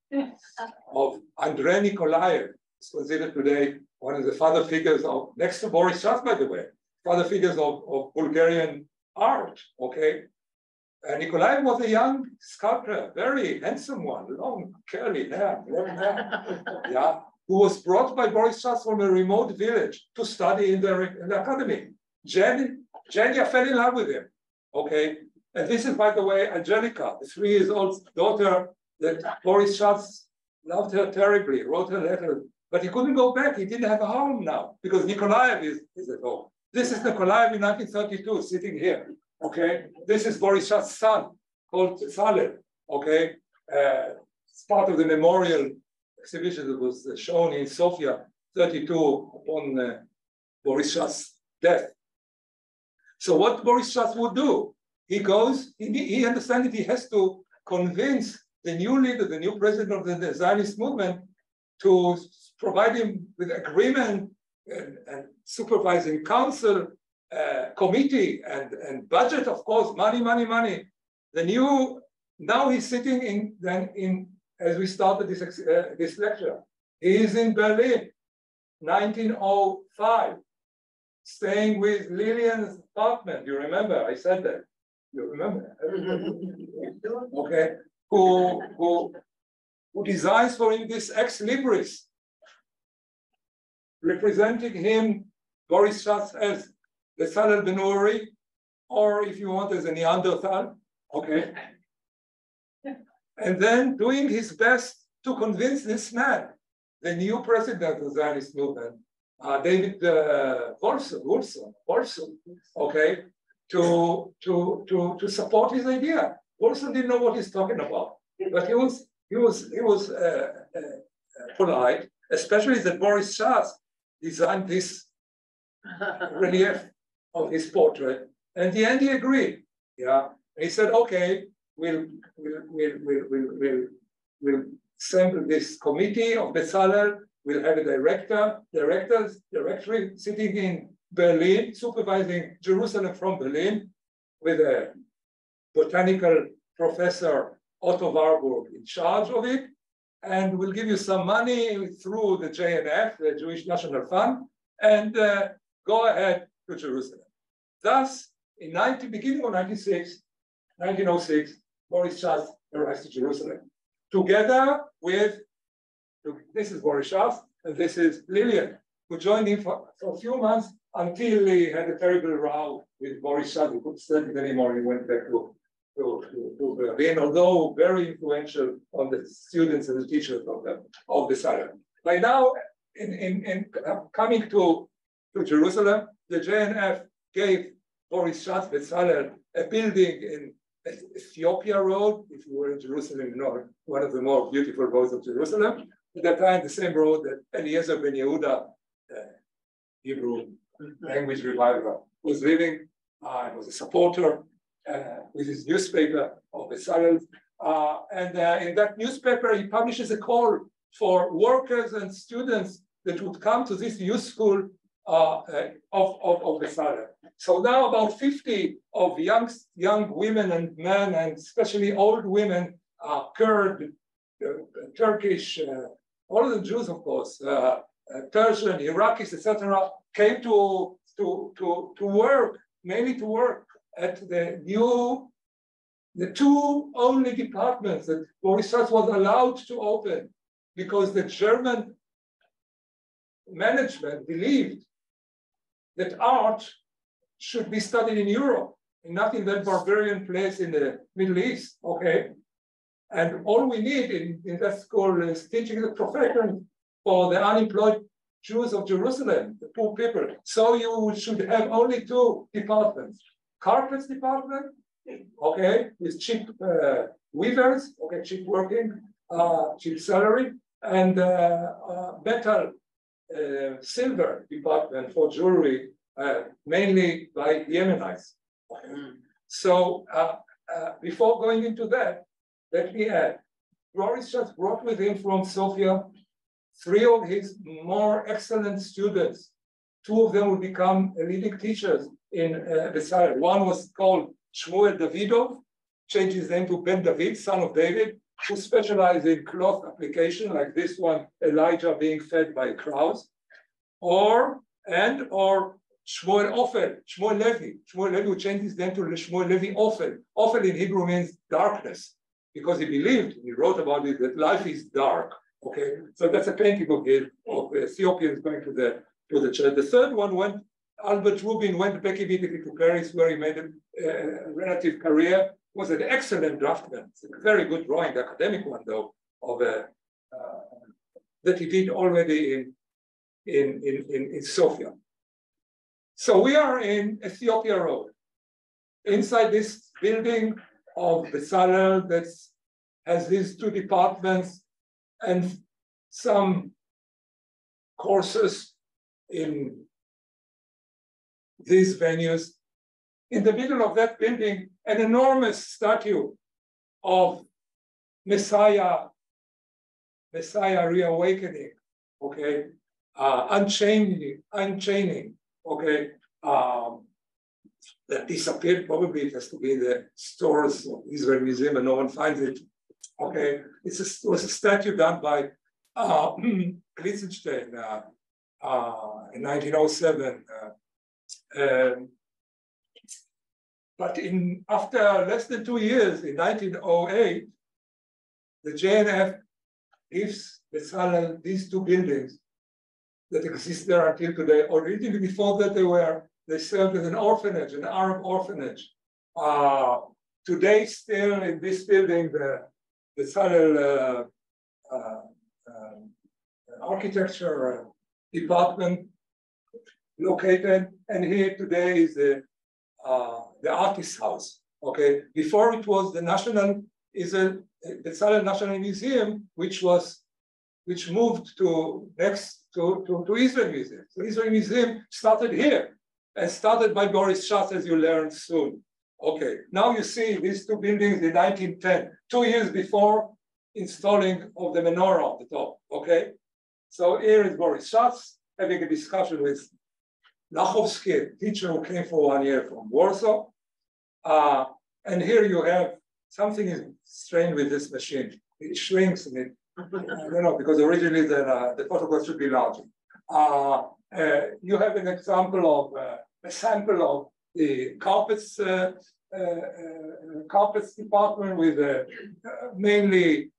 of Andrei Nikolaev. It's considered today one of the father figures of, next to Boris Schatz, by the way, father figures of Bulgarian art, okay? Nikolaev was a young sculptor, very handsome one, long curly hair, yeah, who was brought by Boris Schatz from a remote village to study in the academy. Genia fell in love with him, okay? And this is, by the way, Angelica, the 3-year-old daughter that Boris Schatz loved her terribly, wrote her letter, but he couldn't go back. He didn't have a home now because Nikolaev is at home. This is Nikolaev in 1932, sitting here, okay? This is Boris Schatz's son, called Salem, okay? It's part of the memorial exhibition that was shown in Sofia, 32, upon Boris Schatz's death. So what Boris Schatz would do, he goes, he understands that he has to convince the new leader, the new president of the Zionist movement, to provide him with agreement and supervising council, committee, and budget, of course, money. Now he's sitting in as we started this lecture, he is in Berlin, 1905, staying with Lillian's apartment. You remember, I said that. You remember? Okay. Who designs for him this ex libris, representing him, Boris Schatz, as the Salel Ben-Uri, or if you want, as a Neanderthal. Okay. and then doing his best to convince this man, the new president of the Zionist movement, David Wolfson, okay, to support his idea. Wolfson didn't know what he's talking about, but he was polite, especially that Boris Schatz designed this relief of his portrait, and in the end he agreed. Yeah, and he said, "Okay, we'll assemble this committee of Bezalel. We'll have a directory sitting in Berlin, supervising Jerusalem from Berlin, with a botanical professor, Otto Warburg, in charge of it. And we'll give you some money through the JNF, the Jewish National Fund, and go ahead to Jerusalem." Thus, in beginning of 1906, Boris Schatz arrives to Jerusalem, together with, this is Boris Schatz, and this is Lillian, who joined him for a few months until he had a terrible row with Boris Schatz. He couldn't stand it anymore. He went back to Berlin, although very influential on the students and the teachers of the Salem. By now, in coming to Jerusalem, the JNF gave Boris Schatz Bezalel a building in Ethiopia Road. If you were in Jerusalem, you know, one of the more beautiful roads of Jerusalem. At that time, the same road that Eliezer Ben Yehuda, Hebrew language reviver, was living, was a supporter with his newspaper of Bezalel. And in that newspaper, he publishes a call for workers and students that would come to this youth school of Bezalel. So now about 50 of young women and men, and especially old women, Kurd, Turkish, all the Jews, of course, Persian, Iraqis, etc., came to work, mainly to work at the two only departments that Boris Schatz was allowed to open, because the German management believed that art should be studied in Europe and not in that barbarian place in the Middle East, okay? And all we need in that school is teaching the profession for the unemployed Jews of Jerusalem, the poor people. So you should have only two departments. Carpets department, okay, with cheap weavers, okay, cheap working, cheap salary, and metal, silver department for jewelry, mainly by Yemenites. So before going into that, let me add, Boris Schatz brought with him from Sofia 3 of his more excellent students. 2 of them would become leading teachers in Bezalel. One was called Shmuel Davidov, changed his name to Ben David, son of David, who specialized in cloth application, like this one, Elijah being fed by crowds, or Shmuel Ophel, Shmuel Levi, who changed his name to Shmuel Levi Ophel. Ophel in Hebrew means darkness, because he believed, he wrote about it, that life is dark. Okay, so that's a painting of Ethiopians going to the church. The third one Albert Rubin went back immediately to Paris, where he made a relative career. Was an excellent draftsman. It's a very good drawing, academic one though, of that he did already in Sofia. So we are in Ethiopia Road, inside this building of Bezalel that has these 2 departments and some courses in these venues. In the middle of that building, an enormous statue of Messiah reawakening, okay, unchaining, okay, that disappeared. Probably it has to be in the stores of Israel Museum and no one finds it. Okay, it was a statue done by Klitzenstein in 1907. But after less than 2 years, in 1908, the JNF gives Bezalel these 2 buildings that exist there until today. Originally, before that, they served as an orphanage, an Arab orphanage. Today, still in this building, Bezalel architecture department located, and here today is the artist's house. Okay, before it was the Bezalel National Museum, which moved to next to Israel Museum. So Israel Museum started here and started by Boris Schatz, as you learn soon. Okay, now you see these two buildings in 1910, 2 years before installing of the menorah on the top. Okay, so here is Boris Schatz having a discussion with Lachowski, a teacher who came for 1 year from Warsaw. And here you have something is strange with this machine. It shrinks and it, I don't know, because originally the photograph should be larger. You have an example of a sample of the carpets department with mainly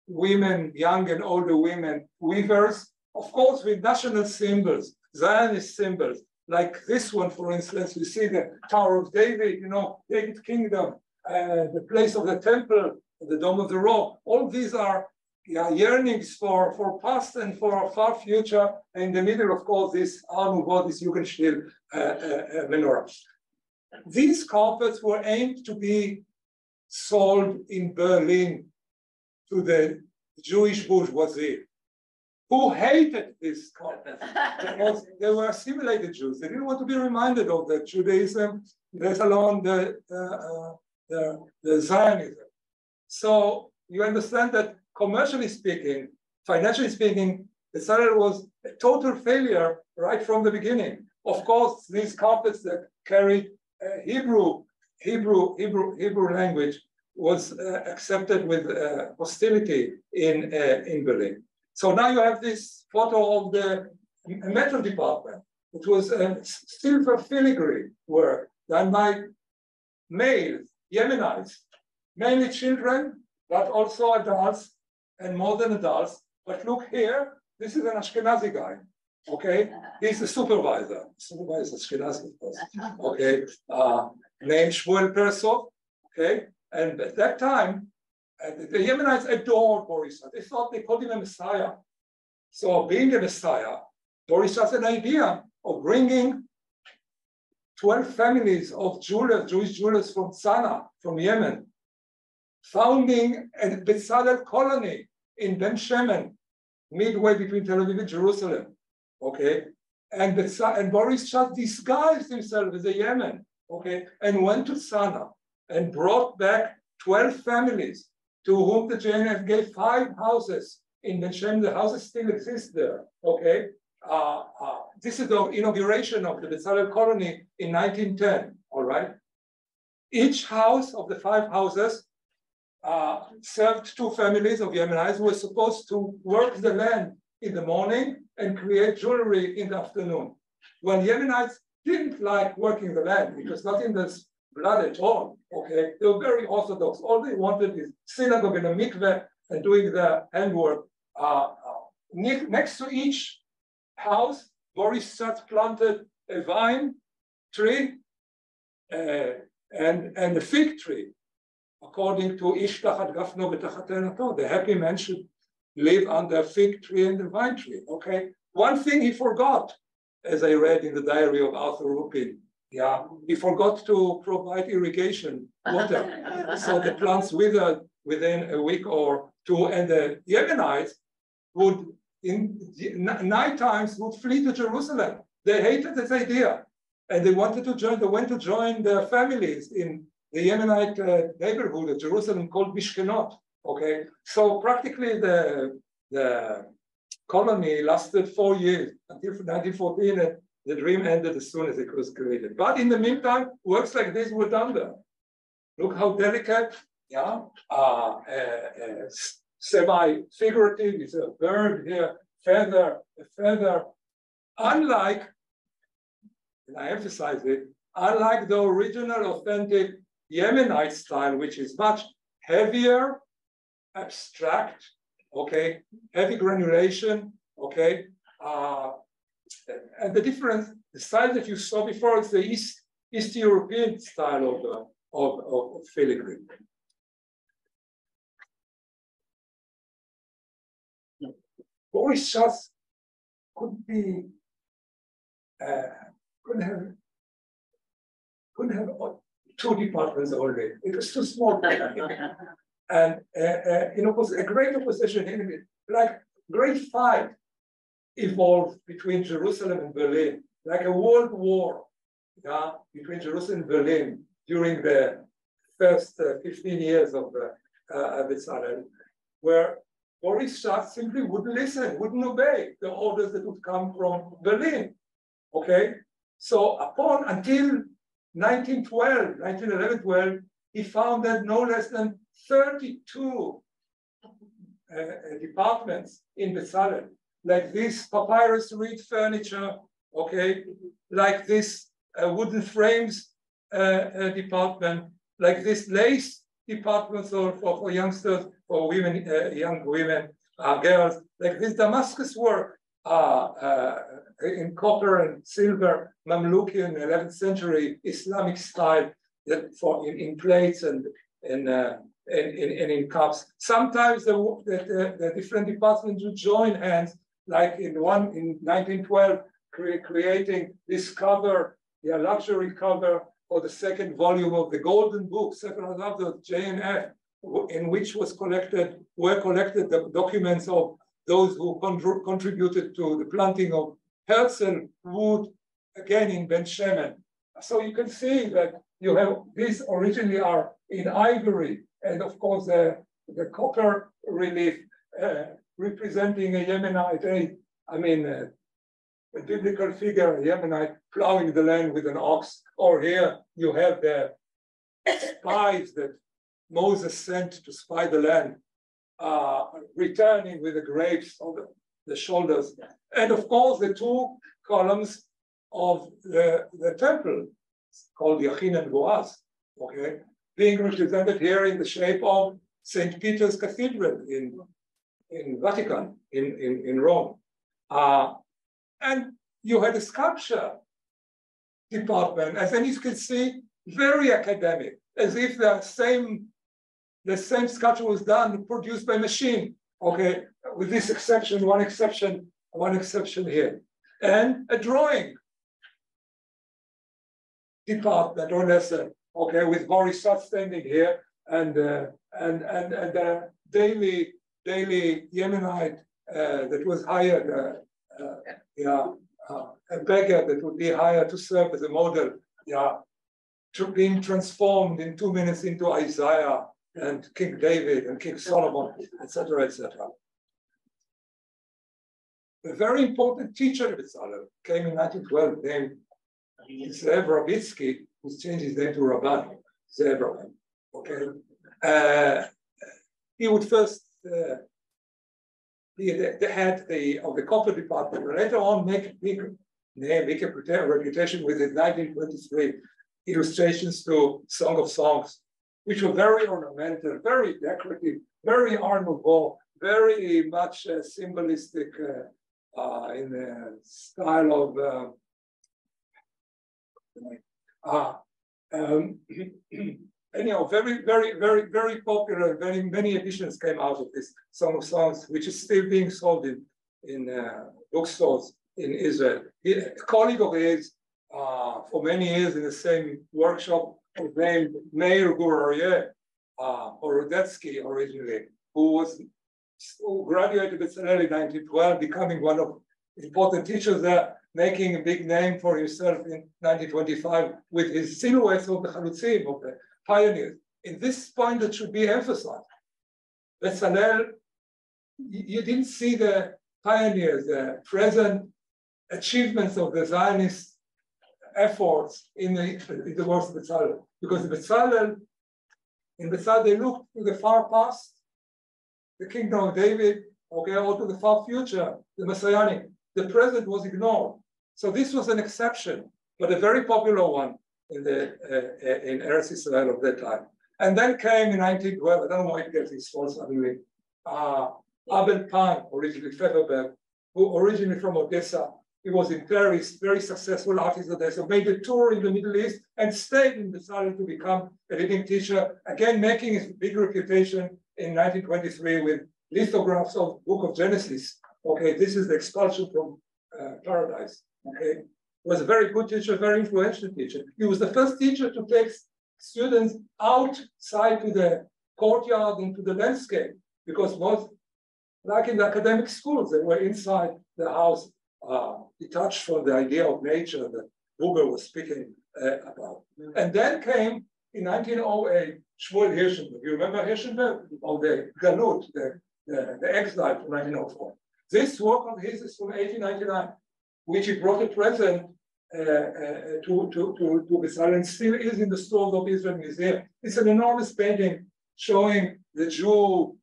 women, young and older women, weavers, of course, with national symbols, Zionist symbols, like this one, for instance. You see the Tower of David, David's kingdom, the place of the temple, the Dome of the Rock. All these are yearnings for past and for our far future. And in the middle, of course, this Art Nouveau, this Jugendstil menorah. These carpets were aimed to be sold in Berlin to the Jewish bourgeoisie, who hated these carpets because they were assimilated Jews. They didn't want to be reminded of the Judaism, let alone the Zionism. So you understand that commercially speaking, financially speaking, Bezalel was a total failure right from the beginning. Of course, these carpets that carried Hebrew language was accepted with hostility in Berlin. So now you have this photo of the metal department. It was a silver filigree work done by males, Yemenites, mainly children, but also adults and more than adults. But look here, this is an Ashkenazi guy. Okay, he's the supervisor. Supervisor Ashkenazi, of course. Okay, named Shmuel Persov. Okay, and at that time, the Yemenites adored Boris Schatz. They thought they called him a messiah. So, being a messiah, Boris Schatz had an idea of bringing 12 families of Jewish Jewelers from Sana'a, from Yemen, founding a Bezalel colony in Ben Shemen, midway between Tel Aviv and Jerusalem. Okay, and Boris Schatz disguised himself as a Yemen, okay, and went to Sana'a and brought back 12 families to whom the JNF gave 5 houses in Ben Shemen. The houses still exist there. Okay, this is the inauguration of the Bezalel colony in 1910. All right, each house of the 5 houses served 2 families of Yemenites who were supposed to work the land in the morning and create jewelry in the afternoon. When Yemenites didn't like working the land, because not in the blood at all, okay? They were very orthodox. All they wanted is synagogue and a mikveh and doing the handwork. Next to each house, Boris Schatz planted a vine tree and a fig tree, according to Ish Tachat Gafno V'Tachat Tenato. The happy man should live under a fig tree and a vine tree, okay? One thing he forgot, as I read in the diary of Arthur Rupin, he forgot to provide irrigation water. So the plants withered within a week or 2, and the Yemenites would, in night times, would flee to Jerusalem. They hated this idea, and they went to join their families in the Yemenite neighborhood of Jerusalem called Mishkenot. Okay, so practically the colony lasted 4 years until 1914, and the dream ended as soon as it was created. But in the meantime, works like this were done there. Look how delicate, semi-figurative. It's a bird here, a feather. Unlike, and I emphasize it, unlike the original authentic Yemenite style, which is much heavier, abstract, okay, heavy granulation, okay, and the difference, the style that you saw before is the East European style of filigree. Boris Shas couldn't be, couldn't have two departments only. It was too small. And it was a great opposition, like great fight evolved between Jerusalem and Berlin, like a world war, yeah, between Jerusalem and Berlin during the first 15 years of Bezalel, where Boris Shas simply wouldn't listen, wouldn't obey the orders that would come from Berlin. Okay, so until 1911-12, he founded no less than 32 departments in Bezalel, like this papyrus reed furniture, okay, like this wooden frames department, like this lace department for youngsters, for women, young women, girls, like this Damascus work in copper and silver, Mamlukian 11th century Islamic style, that in plates and in cups. Sometimes the different departments would join hands, like in 1912, creating this cover, the luxury cover for the second volume of the Golden Book, Sefer HaZav, J&F, in which were collected the documents of those who contributed to the planting of Herzl wood, again in Ben Shemen. So you can see that you have, these originally are in ivory, and of course the copper relief representing a Yemenite, a biblical figure, a Yemenite plowing the land with an ox. Or here you have the spies that Moses sent to spy the land, returning with the grapes on the shoulders. And of course, the two columns of the temple, called Yachin and Boaz, okay, being represented here in the shape of St. Peter's Cathedral in Vatican, in Rome. And you had a sculpture department, as you can see, very academic, as if the same sculpture was produced by machine, okay, with this exception, one exception here. And a drawing department or lesson, okay, with Boris Shas standing here, and daily Yemenite that was hired, a beggar that would be hired to serve as a model, being transformed in 2 minutes into Isaiah and King David and King Solomon, etc., etc. A very important teacher of Bezalel came in 1912, named Zev Rabitsky, who's changed his name to Rabban, Zev Rabban. Okay, he would first be the head of the copper department, but later on make a big name, make a reputation with his 1923 illustrations to Song of Songs, which were very ornamental, very decorative, very Art Nouveau, very much symbolistic in the style of anyhow, very popular. Very many editions came out of this Song of Songs, which is still being sold in bookstores in Israel. A colleague of his for many years in the same workshop, named Meir Gur-Aryeh, or Rodetsky originally, who graduated at Bezalel in 1912, becoming one of the important teachers there, making a big name for himself in 1925 with his silhouettes of the Chalutzim, of the pioneers. In this point that should be emphasized, Bezalel, you didn't see the pioneers, the present achievements of the Zionist efforts in the works of Bezalel, because in Bezalel they looked to the far past, the kingdom of David, okay, or to the far future, the Messianic. The present was ignored. So this was an exception, but a very popular one in Eretz Israel of that time. And then came in 1912, I don't know why it gets his fault suddenly, Abel Pan, originally Pfefferberg, who originally from Odessa. He was in Paris, very successful artist of Odessa, made a tour in the Middle East and stayed in Bezalel to become a leading teacher, again making his big reputation in 1923 with lithographs of Book of Genesis, Okay, this is the expulsion from paradise. Okay, was a very good teacher, very influential teacher. He was the first teacher to take students outside to the courtyard and to the landscape, because most, like in the academic schools, they were inside the house, detached from the idea of nature that Buber was speaking about. And then came in 1908, Shmuel Hirschenberg. You remember Hirschenberg? Of the Galut, the exile from 1904. This work of his is from 1899, which he brought a present to Bezalel, and still is in the stores of Israel Museum. It's an enormous painting showing the Jew,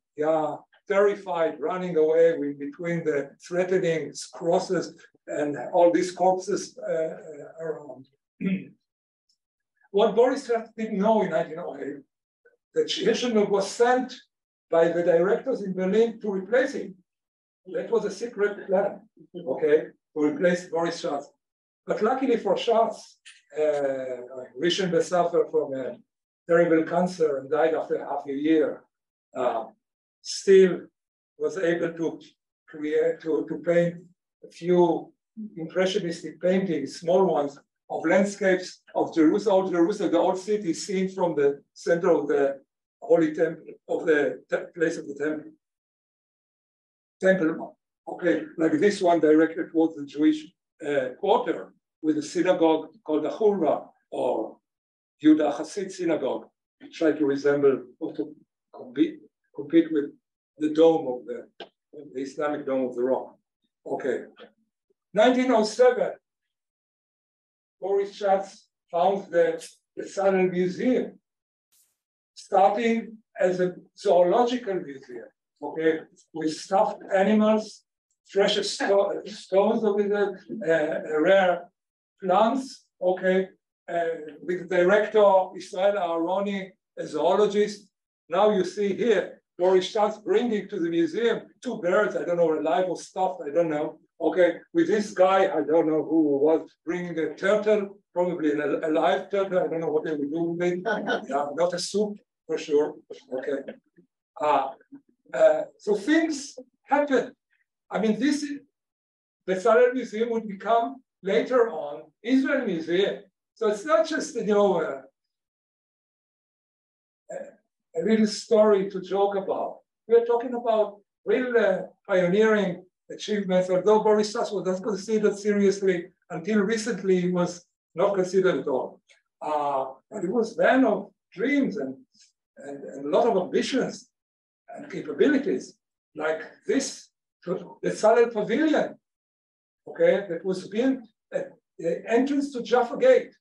terrified, running away between the threatening crosses and all these corpses around. What Boris didn't know in 1908, that Hirschenberg was sent by the directors in Berlin to replace him. That was a secret plan, okay, to replace Boris Schatz. But luckily for Schatz, Hirschenberg suffered from a terrible cancer and died after half a year. Still was able to create, to paint a few impressionistic paintings, small ones, of landscapes of Jerusalem, the old city, seen from the center of the Holy Temple, of the place of the temple. Okay, like this one directed towards the Jewish quarter, with a synagogue called the Hurva, or Yehuda Hasid synagogue, try to resemble or to compete with the dome of the Islamic Dome of the Rock. Okay, 1907, Boris Schatz found the Bezalel Museum, starting as a zoological museum, okay, with stuffed animals, precious stones of it, rare plants, okay, with director Israel Aharoni, a zoologist. Now you see here, Boris Schatz bringing to the museum 2 birds, I don't know, alive or stuffed, I don't know. Okay, with this guy, I don't know who was, bringing a turtle, probably a live turtle, I don't know what they would do with it. Not a soup, for sure. Okay. So things happen. I mean, this Bezalel Museum would become later on Israel Museum. So it's not just, a little story to joke about. We're talking about real pioneering achievements, although Boris Schatz was not considered seriously until recently. He was not considered at all. But he was a man of dreams and a lot of ambitions and capabilities, like this Bezalel Pavilion, okay, that was built at the entrance to Jaffa Gate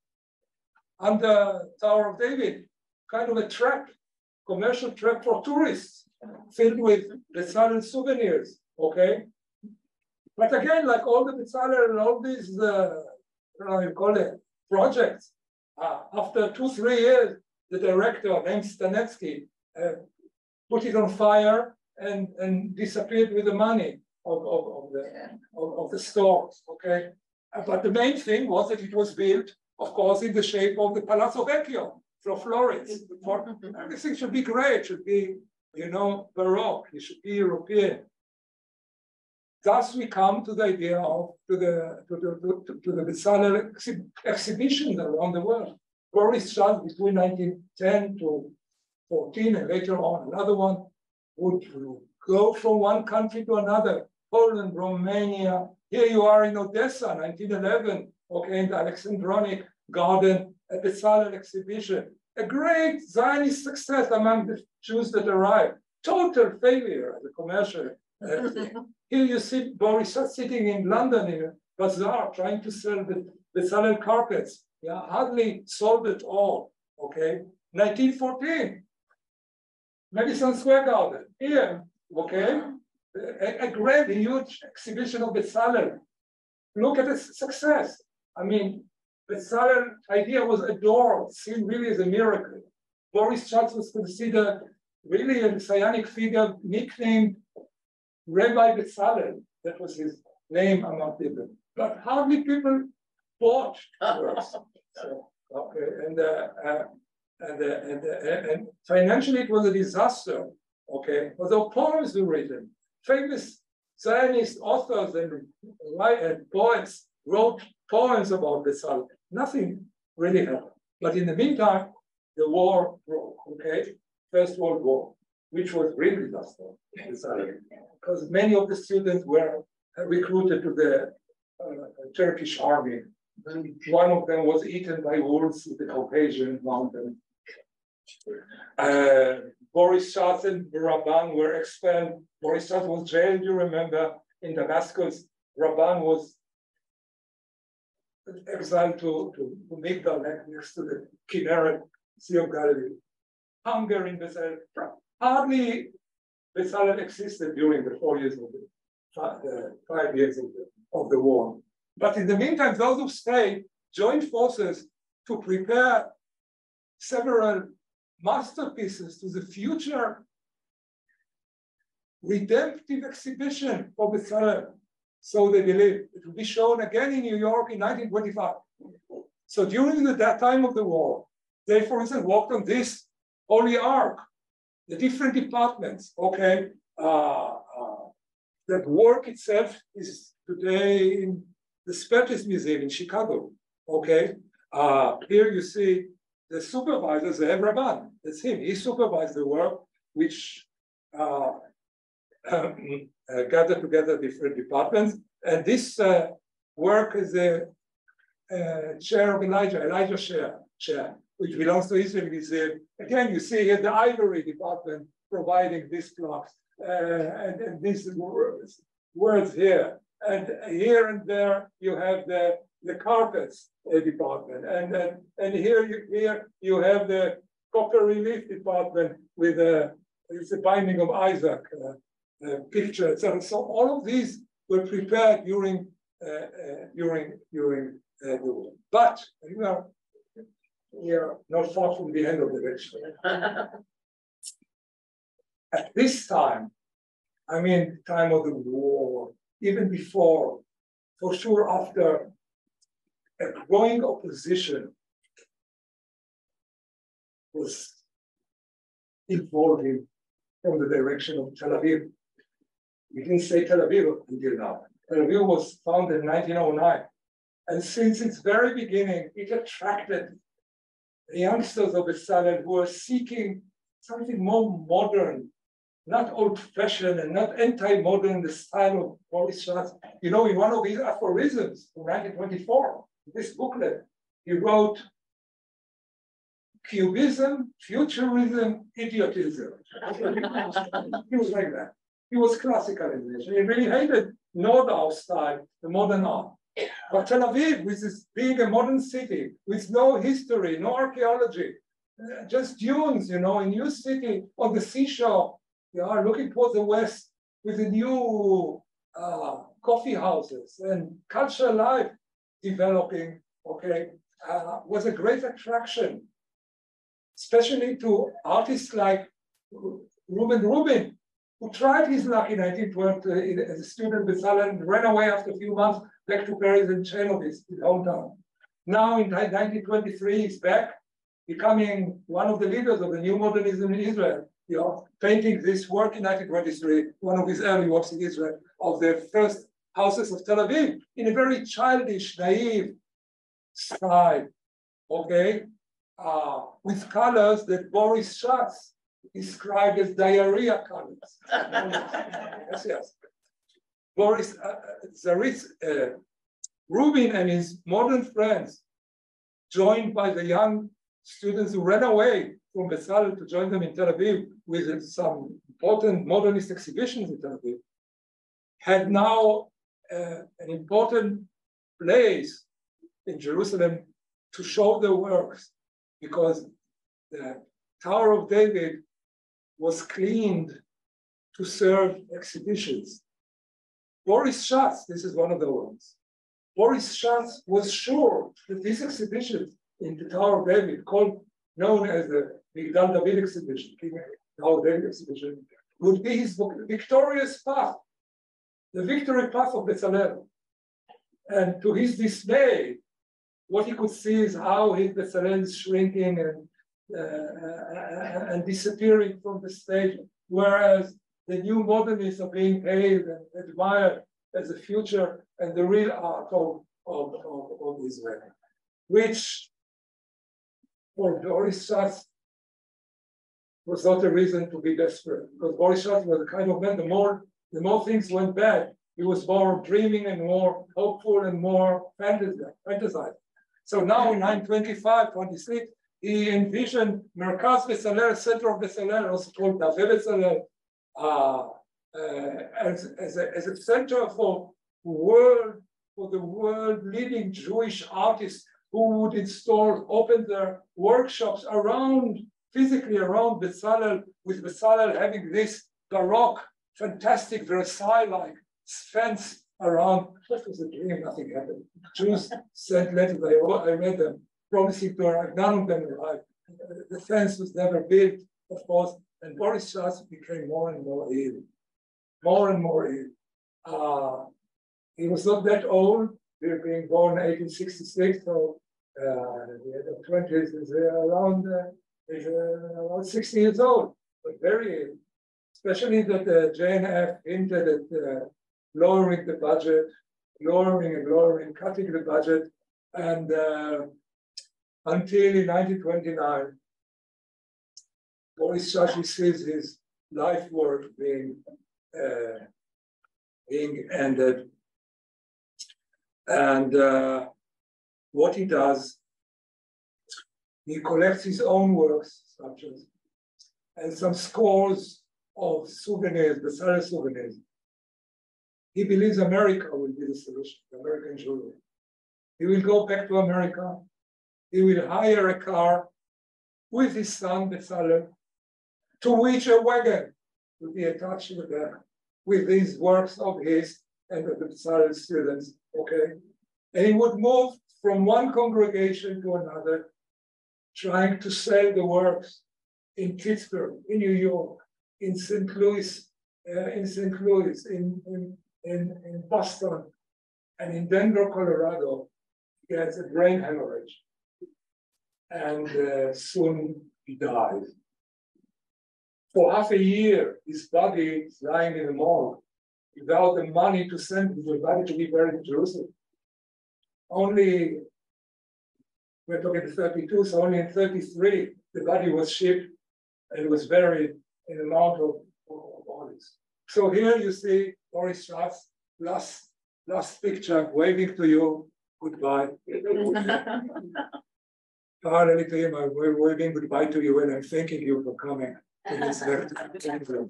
under Tower of David, kind of a track, commercial track for tourists, filled with Bezalel souvenirs, okay? But again, like all the Bezalel and all these, you call it, projects, after 2-3 years, the director named Stanetsky put it on fire and disappeared with the money of the stores, okay? But the main thing was that it was built, of course, in the shape of the Palazzo Vecchio from Florence. Everything should be great, should be, Baroque, it should be European. Thus, we come to the idea of to the Bezalel exhibitions around the world. Boris Schatz, between 1910 to 14, and later on another one, would go from one country to another, Poland, Romania. Here you are in Odessa, 1911, okay, in the Alexandronic Garden, a Bezalel exhibition. A great Zionist success among the Jews that arrived. Total failure as a commercial. Here you see Boris Schatz sitting in London in a bazaar trying to sell the Bezalel carpets. Yeah, hardly sold at all. Okay, 1914, Madison Square Garden. Here, okay, a great, huge exhibition of Bezalel. Look at its success. I mean, Bezalel idea was adored, seen really as a miracle. Boris Schatz was considered really a messianic figure, nicknamed Rabbi Bezalel. That was his name among people. But hardly people bought works. So, okay, and financially it was a disaster. Okay, although poems were written, famous Zionist authors and poets wrote poems about Bezalel. Nothing really happened. But in the meantime, the war broke, okay? First World War, which was really disastrous, because many of the students were recruited to the Turkish army. And one of them was eaten by wolves in the Caucasian mountain. Boris Schatz and Rabban were expelled. Boris Schatz was jailed, you remember, in Damascus. Rabban was exiled to Migdal, next to the Kinneret Sea of Galilee. Hunger in Bezalel. Hardly Bezalel existed during the 4 years of the 5 years of the war. But in the meantime, those who stayed joined forces to prepare several masterpieces to the future redemptive exhibition for Bezalel. So they believe it will be shown again in New York in 1925. So during that time of the war, they, for instance, worked on this Holy Ark, the different departments, okay? That work itself is today in the Spettis Museum in Chicago, okay? Here you see the supervisor, Ze'ev Rabban, that's him. He supervised the work, which gathered together different departments. And this work is the chair of Elijah chair, which belongs to Israel Museum. Again, you see here the ivory department providing these plaques and these words here. And here and there you have the carpets department, and here you have the copper relief department with it's the binding of Isaac picture, etc. So all of these were prepared during the war. But we are not far from the end of the lecture. At this time, I mean, time of the war, even before, for sure after, a growing opposition was evolving from the direction of Tel Aviv. We didn't say Tel Aviv until now. Tel Aviv was founded in 1909. And since its very beginning, it attracted the youngsters of Bezalel who were seeking something more modern, not old-fashioned and not anti-modern in the style of Boris Schatz. You know, in one of his aphorisms from 1924, this booklet, he wrote, Cubism, futurism, idiotism. He was like that. He was classical in this. He really hated Nordau style, the modern art. But Tel Aviv, with this being a modern city, with no history, no archaeology, just dunes, you know, a new city on the seashore, you are looking towards the west with the new coffee houses and cultural life developing, okay, was a great attraction, especially to artists like Reuben Rubin, who tried his luck in 1912 as a student in Bezalel and ran away after a few months back to Paris and Chernobyl, his hometown. Now in 1923, he's back, becoming one of the leaders of the new modernism in Israel. You know, painting this work in 1923, one of his early works in Israel, of the first houses of Tel Aviv, in a very childish, naive style, okay? With colors that Boris Schatz described as diarrhea colors. Yes. Boris Rubin and his modern friends, joined by the young students who ran away from Bezalel to join them in Tel Aviv with some important modernist exhibitions in Tel Aviv, had now an important place in Jerusalem to show their works, because the Tower of David was cleaned to serve exhibitions. Boris Schatz, this is one of the ones. Boris Schatz was sure that this exhibition in the Tower of David, known as the Migdal David exhibition, Tower of David exhibition, would be his victorious path, the victory path of Bezalel. And to his dismay, what he could see is how his Bezalel is shrinking and disappearing from the stage, whereas the new modernists are being hailed and admired as a future and the real art of Israel, which for Boris Schatz was not a reason to be desperate, because Boris Schatz was the kind of man, the more things went bad, he was more dreaming and more hopeful and more fantasizing. So now in 925, 26, he envisioned Merkaz Bezalel, center of Bezalel, also called Nave Bezalel, as a center for the world leading Jewish artists who would open their workshops physically around Bezalel, with Bezalel having this Baroque, fantastic Versailles-like fence around. That was a dream, nothing happened. Jews sent letters, I read them, promising to arrive. None of them arrived. The fence was never built, of course, and Boris Schatz became more and more ill. More and more ill. He was not that old. He was being born in 1866, so the 20s is around 60 years old, but very ill. Especially that the JNF hinted at lowering the budget, cutting the budget, and until in 1929, Boris Schatz sees his life work being ended. And what he does, he collects his own works, sculptures, and some scores of souvenirs, Bezalel souvenirs. He believes America will be the solution, American Jewry. He will go back to America. He will hire a car with his son, Bezalel, to which a wagon will be attached to the back with these works of his and of the Bezalel students, okay? And he would move from one congregation to another, trying to sell the works in Pittsburgh, in New York, in St. Louis, in Boston, and in Denver, Colorado. He has a brain hemorrhage, and soon he dies. For half a year, his body is lying in the morgue without the money to send his body to be buried in Jerusalem. Only, we're talking 32, so only in 33, the body was shipped and was buried in a mound of bodies. So here you see Boris Schatz, last picture, waving to you, goodbye. Parallel to him, I'm waving goodbye to you and I'm thanking you for coming to this lecture.